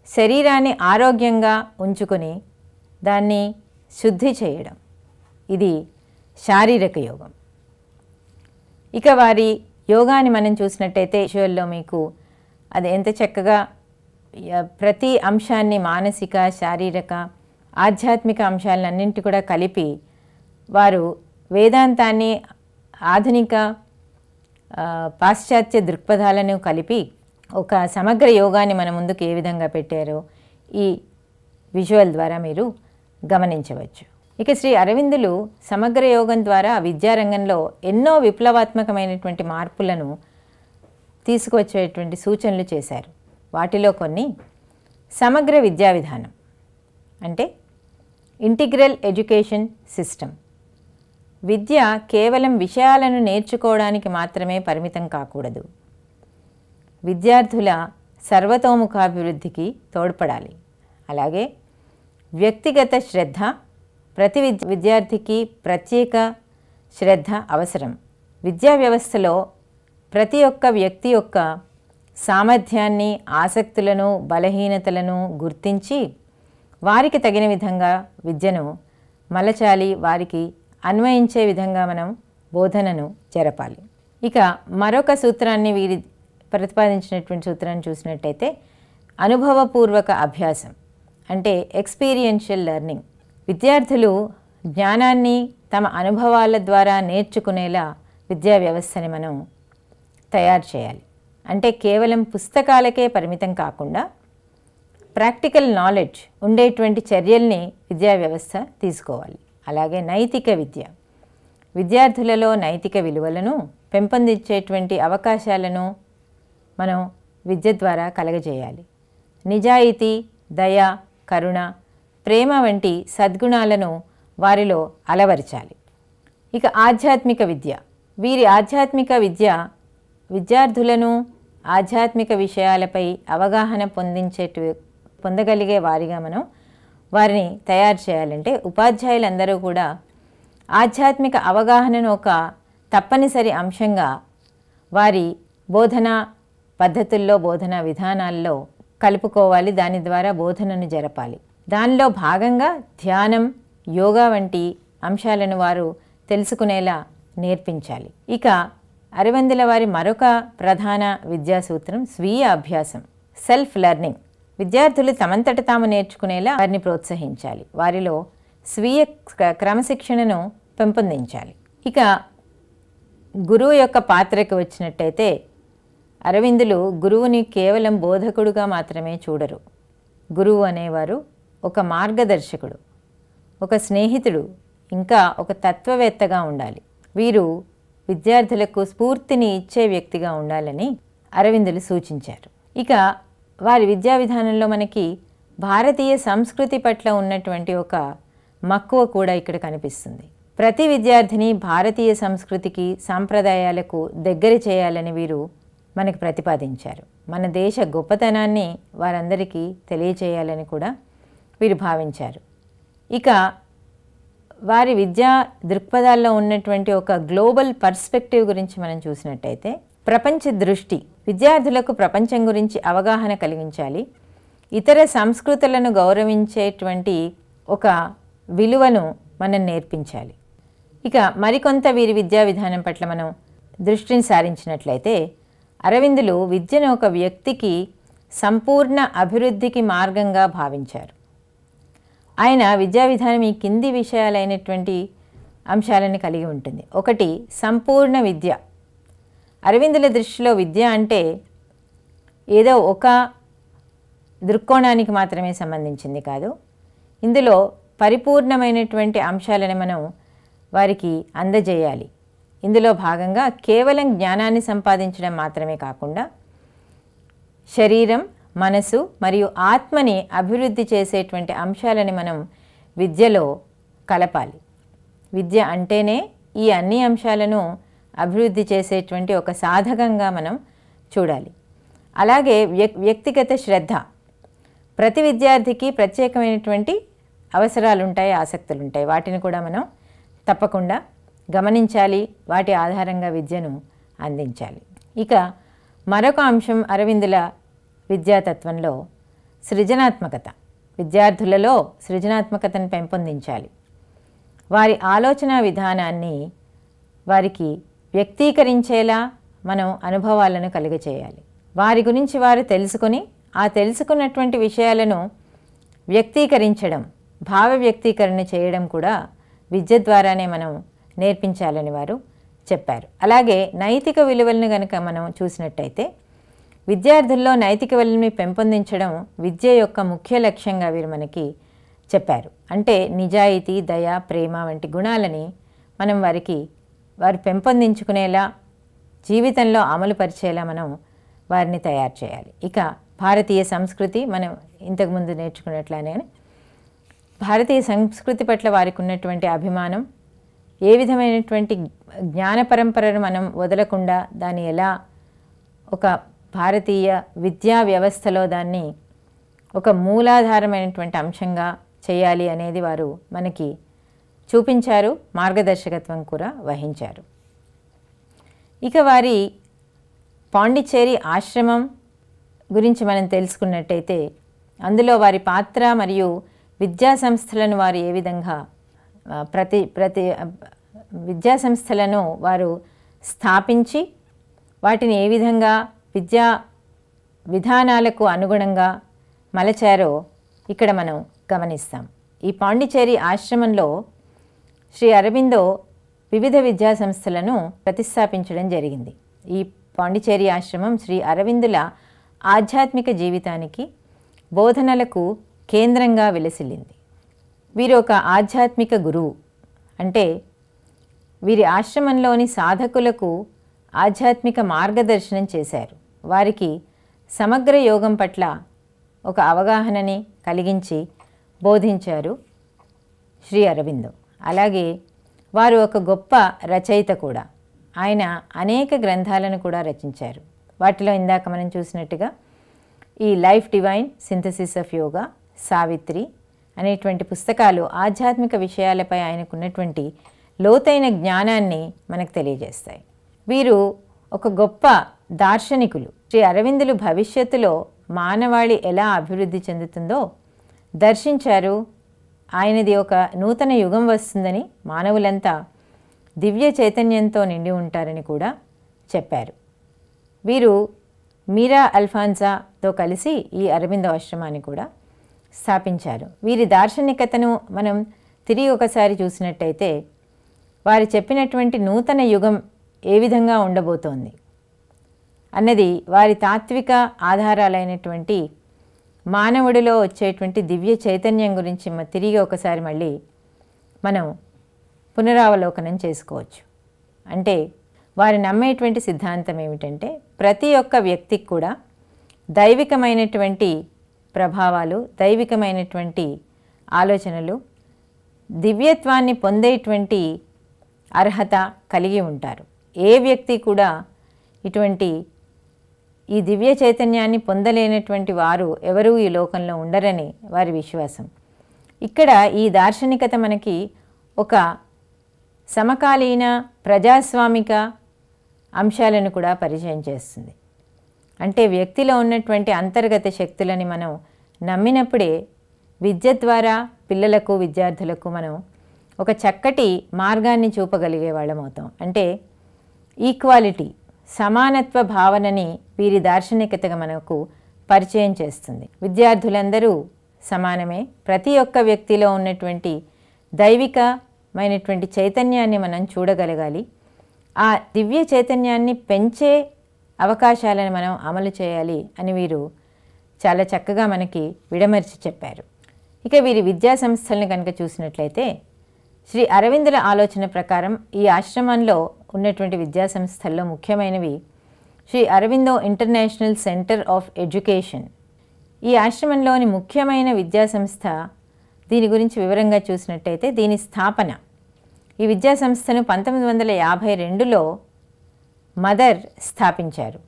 శరీరాన్ని ఆరోగ్యంగా ఉంచుకొని దాన్ని శుద్ధి చేయడం, ఇది శారీరక యోగం. ఇక వారి యోగాన్ని మనం చూసినట్టయితే విజువల్లో మీకు అది ఎంత చక్కగా ప్రతి అంశాన్ని, మానసిక, శారీరక, ఆధ్యాత్మిక అంశాలన్నింటి కూడా కలిపి వారు వేదాంతాన్ని, ఆధునిక పాశ్చాత్య దృక్పథాలను కలిపి ఒక సమగ్ర యోగాన్ని మన ముందుకు ఏ విధంగా పెట్టారో ఈ విజువల్ ద్వారా మీరు గమనించవచ్చు. ఇక శ్రీ అరవిందులు సమగ్ర యోగం ద్వారా విద్యారంగంలో ఎన్నో విప్లవాత్మకమైనటువంటి మార్పులను తీసుకువచ్చేటువంటి సూచనలు చేశారు. వాటిలో కొన్ని సమగ్ర విద్యా విధానం అంటే ఇంటిగ్రల్ ఎడ్యుకేషన్ సిస్టమ్. విద్య కేవలం విషయాలను నేర్చుకోవడానికి మాత్రమే పరిమితం కాకూడదు, విద్యార్థుల సర్వతోముఖాభివృద్ధికి తోడ్పడాలి. అలాగే వ్యక్తిగత శ్రద్ధ, ప్రతి విద్యార్థికి ప్రత్యేక శ్రద్ధ అవసరం. విద్యా వ్యవస్థలో ప్రతి ఒక్క వ్యక్తి యొక్క సామర్థ్యాన్ని, ఆసక్తులను, బలహీనతలను గుర్తించి వారికి తగిన విధంగా విద్యను మలచాలి, వారికి అన్వయించే విధంగా మనం బోధనను జరపాలి. ఇక మరొక సూత్రాన్ని వీరి ప్రతిపాదించినటువంటి సూత్రాన్ని చూసినట్టయితే అనుభవపూర్వక అభ్యాసం అంటే ఎక్స్పీరియన్షియల్ లెర్నింగ్. విద్యార్థులు జ్ఞానాన్ని తమ అనుభవాల ద్వారా నేర్చుకునేలా విద్యా వ్యవస్థని మనం తయారు చేయాలి. అంటే కేవలం పుస్తకాలకే పరిమితం కాకుండా ప్రాక్టికల్ నాలెడ్జ్ ఉండేటువంటి చర్యల్ని విద్యా వ్యవస్థ తీసుకోవాలి. అలాగే నైతిక విద్య, విద్యార్థులలో నైతిక విలువలను పెంపొందించేటువంటి అవకాశాలను మనం విద్య ద్వారా కలగజేయాలి. నిజాయితీ, దయ, కరుణ, ప్రేమ వంటి సద్గుణాలను వారిలో అలవరచాలి. ఇక ఆధ్యాత్మిక విద్య, వీరి ఆధ్యాత్మిక విద్య విద్యార్థులను ఆధ్యాత్మిక విషయాలపై అవగాహన పొందగలిగే వారిగా మనం వారిని తయారు చేయాలంటే ఉపాధ్యాయులందరూ కూడా ఆధ్యాత్మిక అవగాహనను ఒక తప్పనిసరి అంశంగా వారి బోధనా పద్ధతుల్లో, బోధనా విధానాల్లో కలుపుకోవాలి. దాని ద్వారా బోధనను జరపాలి. దానిలో భాగంగా ధ్యానం, యోగా వంటి అంశాలను వారు తెలుసుకునేలా నేర్పించాలి. ఇక అరవిందుల వారి మరొక ప్రధాన విద్యా సూత్రం స్వీయ అభ్యాసం, సెల్ఫ్ లెర్నింగ్. విద్యార్థులు తమంతట తాము నేర్చుకునేలా వారిని ప్రోత్సహించాలి, వారిలో స్వీయ క్రమశిక్షణను పెంపొందించాలి. ఇక గురువు యొక్క పాత్రకు వచ్చినట్టయితే అరవిందులు గురువుని కేవలం బోధకుడుగా మాత్రమే చూడరు. గురువు అనేవారు ఒక మార్గదర్శకుడు, ఒక స్నేహితుడు, ఇంకా ఒక తత్వవేత్తగా ఉండాలి. వీరు విద్యార్థులకు స్ఫూర్తిని ఇచ్చే వ్యక్తిగా ఉండాలని అరవిందులు సూచించారు. ఇక వారి విద్యా విధానంలో మనకి భారతీయ సంస్కృతి పట్ల ఉన్నటువంటి ఒక మక్కువ కూడా ఇక్కడ కనిపిస్తుంది. ప్రతి విద్యార్థిని భారతీయ సంస్కృతికి, సాంప్రదాయాలకు దగ్గర చేయాలని వీరు మనకు ప్రతిపాదించారు. మన దేశ గొప్పతనాన్ని వారందరికీ తెలియచేయాలని కూడా వీరు భావించారు. ఇక వారి విద్యా దృక్పథాల్లో ఉన్నటువంటి ఒక గ్లోబల్ పర్స్పెక్టివ్ గురించి మనం చూసినట్టయితే, ప్రపంచ దృష్టి, విద్యార్థులకు ప్రపంచం గురించి అవగాహన కలిగించాలి, ఇతర సంస్కృతులను గౌరవించేటువంటి ఒక విలువను మనం నేర్పించాలి. ఇక మరికొంత వీరి విద్యా విధానం పట్ల మనం దృష్టిని సారించినట్లయితే, అరవిందులు విద్యను ఒక వ్యక్తికి సంపూర్ణ అభివృద్ధికి మార్గంగా భావించారు. ఆయన విద్యా విధానం ఈ కింది విషయాలైనటువంటి అంశాలను కలిగి ఉంటుంది. ఒకటి, సంపూర్ణ విద్య. అరవిందుల దృష్టిలో విద్య అంటే ఏదో ఒక దృక్కోణానికి మాత్రమే సంబంధించింది కాదు. ఇందులో పరిపూర్ణమైనటువంటి అంశాలను మనం వారికి అందజేయాలి. ఇందులో భాగంగా కేవలం జ్ఞానాన్ని సంపాదించడం మాత్రమే కాకుండా శరీరం, మనసు మరియు ఆత్మని అభివృద్ధి చేసేటువంటి అంశాలని మనం విద్యలో కలపాలి. విద్య అంటేనే ఈ అన్ని అంశాలను అభివృద్ధి చేసేటువంటి ఒక సాధకంగా మనం చూడాలి. అలాగే వ్యక్తిగత శ్రద్ధ. ప్రతి విద్యార్థికి ప్రత్యేకమైనటువంటి అవసరాలు ఉంటాయి, ఆసక్తులు ఉంటాయి. వాటిని కూడా మనం తప్పకుండా గమనించాలి. వాటి ఆధారంగా విద్యను అందించాలి. ఇక మరొక అంశం అరవిందుల విద్యాతత్వంలో సృజనాత్మకత. విద్యార్థులలో సృజనాత్మకతను పెంపొందించాలి. వారి ఆలోచన విధానాన్ని వారికి వ్యక్తీకరించేలా మనం అనుభవాలను కలుగచేయాలి. వారి గురించి వారు తెలుసుకొని ఆ తెలుసుకున్నటువంటి విషయాలను వ్యక్తీకరించడం, భావ వ్యక్తీకరణ చేయడం కూడా విద్య ద్వారానే మనం నేర్పించాలని వారు చెప్పారు. అలాగే నైతిక విలువలను కనుక మనం చూసినట్టయితే, విద్యార్థుల్లో నైతిక విలువల్ని పెంపొందించడం విద్య యొక్క ముఖ్య లక్ష్యంగా వీరు మనకి చెప్పారు. అంటే నిజాయితీ, దయ, ప్రేమ వంటి గుణాలని మనం వారు పెంపొందించుకునేలా, జీవితంలో అమలుపరిచేలా మనం వారిని తయారు చేయాలి. ఇక భారతీయ సంస్కృతి, మనం ఇంతకుముందు నేర్చుకున్నట్లనే భారతీయ సంస్కృతి పట్ల వారికి ఉన్నటువంటి అభిమానం, ఏ విధమైనటువంటి జ్ఞాన పరంపరను మనం వదలకుండా దాన్ని ఎలా ఒక భారతీయ విద్యా వ్యవస్థలో దాన్ని ఒక మూలాధారమైనటువంటి అంశంగా చేయాలి అనేది వారు మనకి చూపించారు, మార్గదర్శకత్వం కూడా వహించారు. ఇక వారి పాండిచ్చేరి ఆశ్రమం గురించి మనం తెలుసుకున్నట్టయితే, అందులో వారి పాత్ర మరియు విద్యా సంస్థలను వారు ఏ విధంగా ప్రతి విద్యా సంస్థలను వారు స్థాపించి వాటిని ఏ విధంగా విద్యా విధానాలకు అనుగుణంగా మలచారో ఇక్కడ మనం గమనిస్తాం. ఈ పాండిచ్చేరి ఆశ్రమంలో శ్రీ అరబిందో వివిధ విద్యా సంస్థలను ప్రతిష్టాపించడం జరిగింది. ఈ పాండిచ్చేరి ఆశ్రమం శ్రీ అరవిందుల ఆధ్యాత్మిక జీవితానికి, బోధనలకు కేంద్రంగా విలసిల్లింది. వీరు ఒక ఆధ్యాత్మిక గురువు. అంటే వీరి ఆశ్రమంలోని సాధకులకు ఆధ్యాత్మిక మార్గదర్శనం చేశారు. వారికి సమగ్ర యోగం పట్ల ఒక అవగాహనని కలిగించి బోధించారు శ్రీ అరబిందో. అలాగే వారు ఒక గొప్ప రచయిత కూడా. ఆయన అనేక గ్రంథాలను కూడా రచించారు. వాటిలో ఇందాక మనం చూసినట్టుగా ఈ life divine synthesis of yoga, Savitri అనేటువంటి పుస్తకాలు ఆధ్యాత్మిక విషయాలపై ఆయనకున్నటువంటి లోతైన జ్ఞానాన్ని మనకు తెలియజేస్తాయి. వీరు ఒక గొప్ప దార్శనికులు. శ్రీ అరవిందులు భవిష్యత్తులో మానవాళి ఎలా అభివృద్ధి చెందుతుందో దర్శించారు. ఆయనది ఒక నూతన యుగం వస్తుందని, మానవులంతా దివ్య చైతన్యంతో నిండి ఉంటారని కూడా చెప్పారు. వీరు మీరా అల్ఫాన్సాతో కలిసి ఈ అరబిందో ఆశ్రమాన్ని కూడా స్థాపించారు. వీరి దార్శనికతను మనం తిరిగి ఒకసారి చూసినట్టయితే, వారు చెప్పినటువంటి నూతన యుగం ఏ విధంగా ఉండబోతోంది అన్నది వారి తాత్విక ఆధారాలైనటువంటి మానవుడిలో వచ్చేటువంటి దివ్య చైతన్యం గురించి తిరిగి ఒకసారి మళ్ళీ మనం పునరావలోకనం చేసుకోవచ్చు. అంటే వారు నమ్మేటువంటి సిద్ధాంతం ఏమిటంటే ప్రతి ఒక్క వ్యక్తికి కూడా దైవికమైనటువంటి ప్రభావాలు, దైవికమైనటువంటి ఆలోచనలు, దివ్యత్వాన్ని పొందేటువంటి అర్హత కలిగి ఉంటారు. ఏ వ్యక్తి కూడా ఇటువంటి ఈ దివ్య చైతన్యాన్ని పొందలేనటువంటి వారు ఎవరూ ఈ లోకంలో ఉండరని వారి విశ్వాసం. ఇక్కడ ఈ దార్శనికత మనకి ఒక సమకాలీన ప్రజాస్వామిక అంశాలను కూడా పరిచయం చేస్తుంది. అంటే వ్యక్తిలో ఉన్నటువంటి అంతర్గత శక్తులని మనం నమ్మినప్పుడే విద్య ద్వారా పిల్లలకు, విద్యార్థులకు మనం ఒక చక్కటి మార్గాన్ని చూపగలిగే వాళ్ళం అవుతాం. అంటే ఈక్వాలిటీ, సమానత్వ భావనని వీరి దార్శనికతగా మనకు పరిచయం చేస్తుంది. విద్యార్థులందరూ సమానమే. ప్రతి ఒక్క వ్యక్తిలో ఉన్నటువంటి దైవికమైనటువంటి చైతన్యాన్ని మనం చూడగలగాలి. ఆ దివ్య చైతన్యాన్ని పెంచే అవకాశాలను మనం అమలు చేయాలి అని వీరు చాలా చక్కగా మనకి విడమర్చి చెప్పారు. ఇక వీరి విద్యా సంస్థలను కనుక చూసినట్లయితే శ్రీ అరవిందుల ఆలోచన ప్రకారం ఈ ఆశ్రమంలో ఉన్నటువంటి విద్యా సంస్థల్లో ముఖ్యమైనవి Sri Aurobindo international centre of education. ఈ ఆశ్రమంలోని ముఖ్యమైన విద్యా సంస్థ, దీని గురించి వివరంగా చూసినట్టయితే దీని స్థాపన, ఈ విద్యా సంస్థను 1952లో మదర్ స్థాపించారు.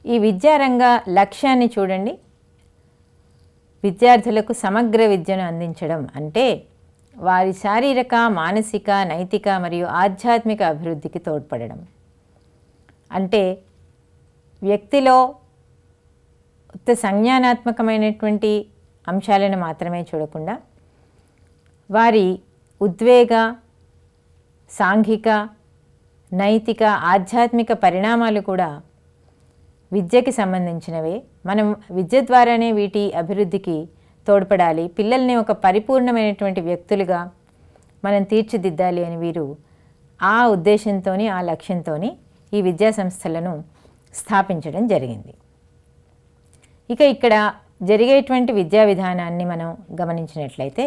ఈ విద్యారంగ లక్ష్యాన్ని చూడండి. విద్యార్థులకు సమగ్ర విద్యను అందించడం అంటే వారి శారీరక, మానసిక, నైతిక మరియు ఆధ్యాత్మిక అభివృద్ధికి తోడ్పడడం. అంటే వ్యక్తిలో సంజ్ఞానాత్మకమైనటువంటి అంశాలను మాత్రమే చూడకుండా వారి ఉద్వేగ, సాంఘిక, నైతిక, ఆధ్యాత్మిక పరిణామాలు కూడా విద్యకి సంబంధించినవే. మనం విద్య ద్వారానే వీటి అభివృద్ధికి తోడ్పడాలి. పిల్లల్ని ఒక పరిపూర్ణమైనటువంటి వ్యక్తులుగా మనం తీర్చిదిద్దాలి అని వీరు ఆ ఉద్దేశంతో, ఆ లక్ష్యంతో ఈ విద్యా సంస్థలను స్థాపించడం జరిగింది. ఇక ఇక్కడ జరిగేటువంటి విద్యా విధానాన్ని మనం గమనించినట్లయితే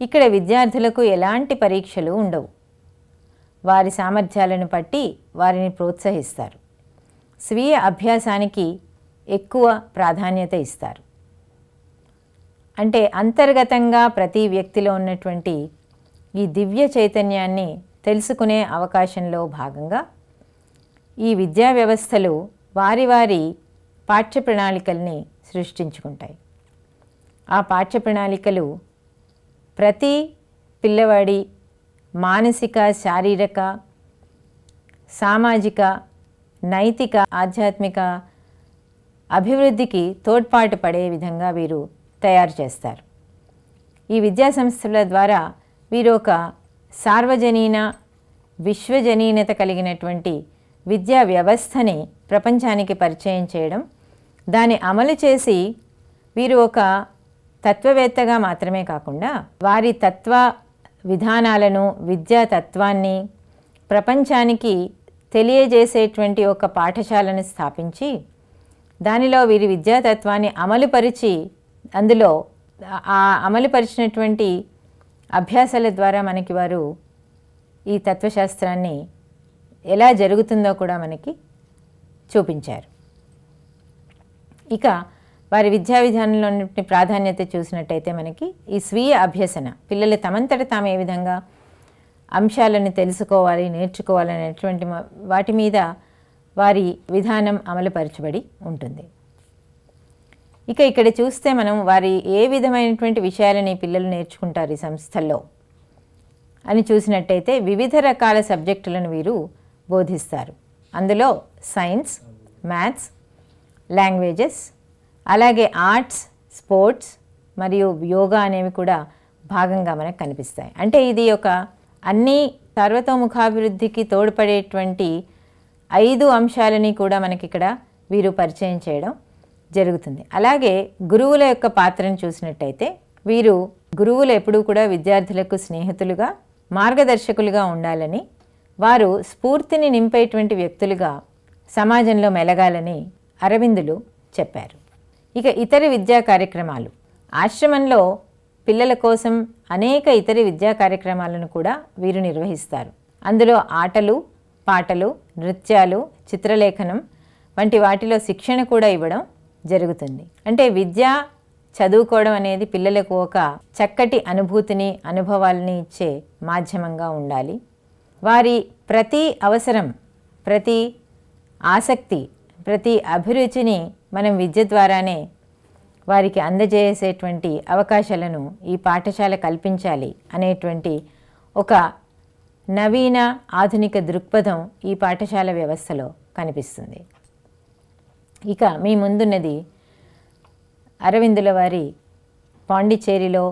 ఇక్కడ విద్యార్థులకు ఎలాంటి పరీక్షలు ఉండవు. వారి సామర్థ్యాలను బట్టి వారిని ప్రోత్సహిస్తారు. స్వీయ అభ్యాసానికి ఎక్కువ ప్రాధాన్యత ఇస్తారు. అంటే అంతర్గతంగా ప్రతి వ్యక్తిలో ఉన్నటువంటి ఈ దివ్య చైతన్యాన్ని తెలుసుకునే అవకాశంలో భాగంగా ఈ విద్యా వ్యవస్థలు వారి వారి పాఠ్య ప్రణాళికల్ని సృష్టించుకుంటాయి. ఆ పాఠ్య ప్రణాళికలు ప్రతి పిల్లవాడి మానసిక, శారీరక, సామాజిక, నైతిక, ఆధ్యాత్మిక అభివృద్ధికి తోడ్పాటు పడే విధంగా వీరు తయారు చేస్తారు. ఈ విద్యా సంస్థల ద్వారా వీరు ఒక సార్వజనీన, విశ్వజనీనత కలిగినటువంటి విద్యా వ్యవస్థని ప్రపంచానికి పరిచయం చేయడం, దాన్ని అమలు చేసి వీరు ఒక తత్వవేత్తగా మాత్రమే కాకుండా వారి తత్వ విధానాలను, విద్యా తత్వాన్ని ప్రపంచానికి తెలియజేసేటువంటి ఒక పాఠశాలను స్థాపించి దానిలో వీరి విద్యాతత్వాన్ని అమలుపరిచి అందులో ఆ అమలుపరిచినటువంటి అభ్యాసాల ద్వారా మనకి వారు ఈ తత్వశాస్త్రాన్ని ఎలా జరుగుతుందో కూడా మనకి చూపించారు. ఇక వారి విద్యా విధానంలో ప్రాధాన్యత చూసినట్టయితే మనకి ఈ స్వీయ అభ్యసన, పిల్లలు తమంతట తాము ఏ విధంగా అంశాలను తెలుసుకోవాలి, నేర్చుకోవాలనేటువంటి వాటి మీద వారి విధానం అమలుపరచబడి ఉంటుంది. ఇక ఇక్కడ చూస్తే మనం వారి ఏ విధమైనటువంటి విషయాలని పిల్లలు నేర్చుకుంటారు ఈ సంస్థల్లో అని చూసినట్టయితే వివిధ రకాల సబ్జెక్టులను వీరు బోధిస్తారు. అందులో సైన్స్, మ్యాథ్స్, లాంగ్వేజెస్, అలాగే ఆర్ట్స్, స్పోర్ట్స్ మరియు యోగా అనేవి కూడా భాగంగా మనకు కనిపిస్తాయి. అంటే ఇది ఒక అన్ని సర్వతోముఖాభివృద్ధికి తోడ్పడేటువంటి 5 అంశాలని కూడా మనకి ఇక్కడ వీరు పరిచయం చేయడం జరుగుతుంది. అలాగే గురువుల యొక్క పాత్రను చూసినట్టయితే వీరు గురువులు ఎప్పుడూ కూడా విద్యార్థులకు స్నేహితులుగా, మార్గదర్శకులుగా ఉండాలని, వారు స్ఫూర్తిని నింపేటువంటి వ్యక్తులుగా సమాజంలో మెలగాలని అరవిందులు చెప్పారు. ఇక ఇతర విద్యా కార్యక్రమాలు, ఆశ్రమంలో పిల్లల కోసం అనేక ఇతర విద్యా కార్యక్రమాలను కూడా వీరు నిర్వహిస్తారు. అందులో ఆటలు, పాటలు, నృత్యాలు, చిత్రలేఖనం వంటి వాటిలో శిక్షణ కూడా ఇవ్వడం జరుగుతుంది. అంటే విద్య, చదువుకోవడం అనేది పిల్లలకు ఒక చక్కటి అనుభూతిని, అనుభవాలని ఇచ్చే మాధ్యమంగా ఉండాలి. వారి ప్రతి అవసరం, ప్రతి ఆసక్తి, ప్రతి అభిరుచిని మనం విద్య ద్వారానే వారికి అందజేసేటువంటి అవకాశాలను ఈ పాఠశాల కల్పించాలి అనేటువంటి ఒక నవీన ఆధునిక దృక్పథం ఈ పాఠశాల వ్యవస్థలో కనిపిస్తుంది. ఇక మీ ముందున్నది అరవిందుల వారి పాండిచ్చేరిలో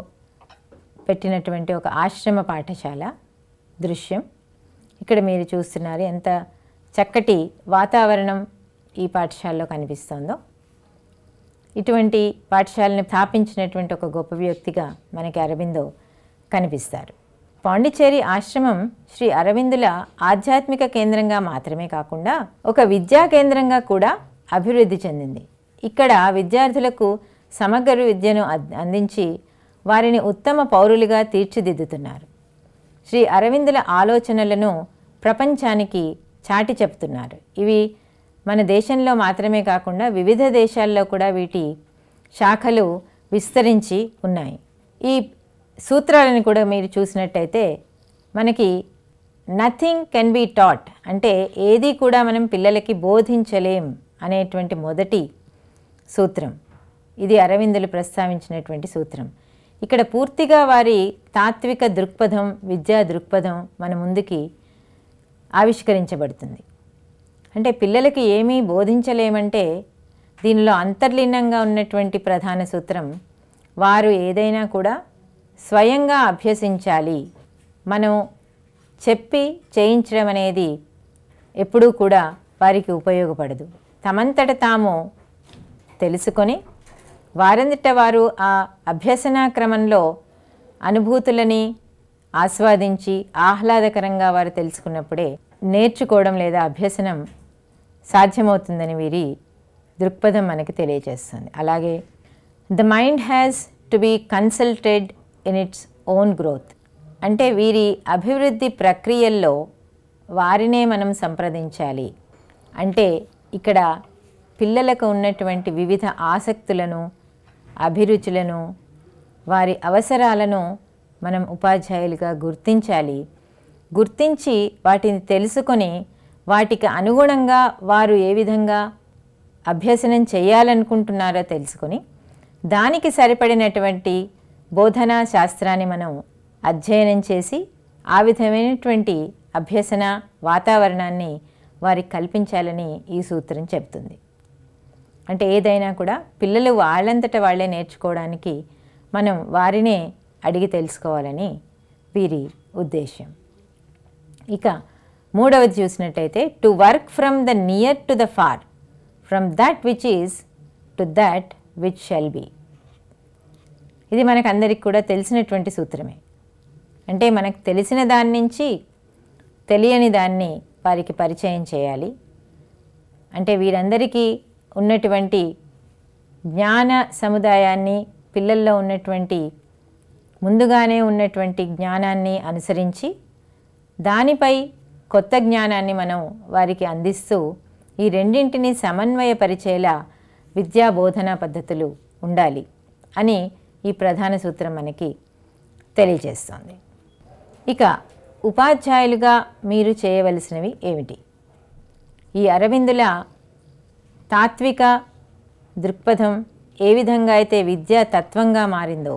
పెట్టినటువంటి ఒక ఆశ్రమ పాఠశాల దృశ్యం. ఇక్కడ మీరు చూస్తున్నారు ఎంత చక్కటి వాతావరణం ఈ పాఠశాలలో కనిపిస్తుందో. ఇటువంటి పాఠశాలను స్థాపించినటువంటి ఒక గొప్ప వ్యక్తిగా మనకి అరవిందో కనిపిస్తారు. పాండిచ్చేరి ఆశ్రమం శ్రీ అరవిందుల ఆధ్యాత్మిక కేంద్రంగా మాత్రమే కాకుండా ఒక విద్యా కేంద్రంగా కూడా అభివృద్ధి చెందింది. ఇక్కడ విద్యార్థులకు సమగ్ర విద్యను అందించి వారిని ఉత్తమ పౌరులుగా తీర్చిదిద్దుతున్నారు. శ్రీ అరవిందుల ఆలోచనలను ప్రపంచానికి చాటి చెప్తున్నారు. ఇవి మన దేశంలో మాత్రమే కాకుండా వివిధ దేశాల్లో కూడా వీటి శాఖలు విస్తరించి ఉన్నాయి. ఈ సూత్రాలను కూడా మీరు చూసినట్టయితే మనకి నథింగ్ కెన్ బీ టాట్, అంటే ఏది కూడా మనం పిల్లలకి బోధించలేం అనేటువంటి మొదటి సూత్రం. ఇది అరవిందులు ప్రస్తావించినటువంటి సూత్రం. ఇక్కడ పూర్తిగా వారి తాత్విక దృక్పథం, విద్యా దృక్పథం మన ముందుకి ఆవిష్కరించబడుతుంది. అంటే పిల్లలకి ఏమీ బోధించలేమంటే దీనిలో అంతర్లీనంగా ఉన్నటువంటి ప్రధాన సూత్రం, వారు ఏదైనా కూడా స్వయంగా అభ్యసించాలి. మనం చెప్పి చేయించడం అనేది ఎప్పుడూ కూడా వారికి ఉపయోగపడదు. తమంతట తాము తెలుసుకొని వారంతట వారు ఆ అభ్యసన క్రమంలో అనుభూతులని ఆస్వాదించి ఆహ్లాదకరంగా వారు తెలుసుకున్నప్పుడే నేర్చుకోవడం లేదా అభ్యసనం సాధ్యమవుతుందని వీరి దృక్పథం మనకి తెలియజేస్తుంది. అలాగే the mind has to be consulted in its own growth, అంటే వీరి అభివృద్ధి ప్రక్రియల్లో వారినే మనం సంప్రదించాలి. అంటే ఇక్కడ పిల్లలకు ఉన్నటువంటి వివిధ ఆసక్తులను, అభిరుచులను, వారి అవసరాలను మనం ఉపాధ్యాయులుగా గుర్తించాలి. గుర్తించి వాటిని తెలుసుకొని వాటికి అనుగుణంగా వారు ఏ విధంగా అభ్యసనం చేయాలనుకుంటున్నారో తెలుసుకొని దానికి సరిపడినటువంటి బోధనా శాస్త్రాన్ని మనం అధ్యయనం చేసి ఆ విధమైనటువంటి అభ్యసన వాతావరణాన్ని వారికి కల్పించాలని ఈ సూత్రం చెప్తుంది. అంటే ఏదైనా కూడా పిల్లలు వాళ్ళంతట వాళ్ళే నేర్చుకోవడానికి మనం వారినే అడిగి తెలుసుకోవాలని వీరి ఉద్దేశ్యం. ఇక మూడవది చూసినట్టయితే to work from the near to the far, from that which is to that which shall be. ఇది మనకు అందరికి కూడా తెలిసినటువంటి సూత్రమే. అంటే మనకు తెలిసిన దాని నుంచి తెలియని దాన్ని వారికి పరిచయం చేయాలి. అంటే వీరందరికీ ఉన్నటువంటి జ్ఞాన సముదాయాన్ని, పిల్లల్లో ఉన్నటువంటి ముందుగానే ఉన్నటువంటి జ్ఞానాన్ని అనుసరించి దానిపై కొత్త జ్ఞానాన్ని మనం వారికి అందిస్తూ ఈ రెండింటిని సమన్వయపరిచేలా విద్యా బోధనా పద్ధతులు ఉండాలి అని ఈ ప్రధాన సూత్రం మనకి తెలియజేస్తోంది. ఇక ఉపాధ్యాయులుగా మీరు చేయవలసినవి ఏమిటి? ఈ అరవిందుల తాత్విక దృక్పథం ఏ విధంగా అయితే విద్యా తత్వంగా మారిందో,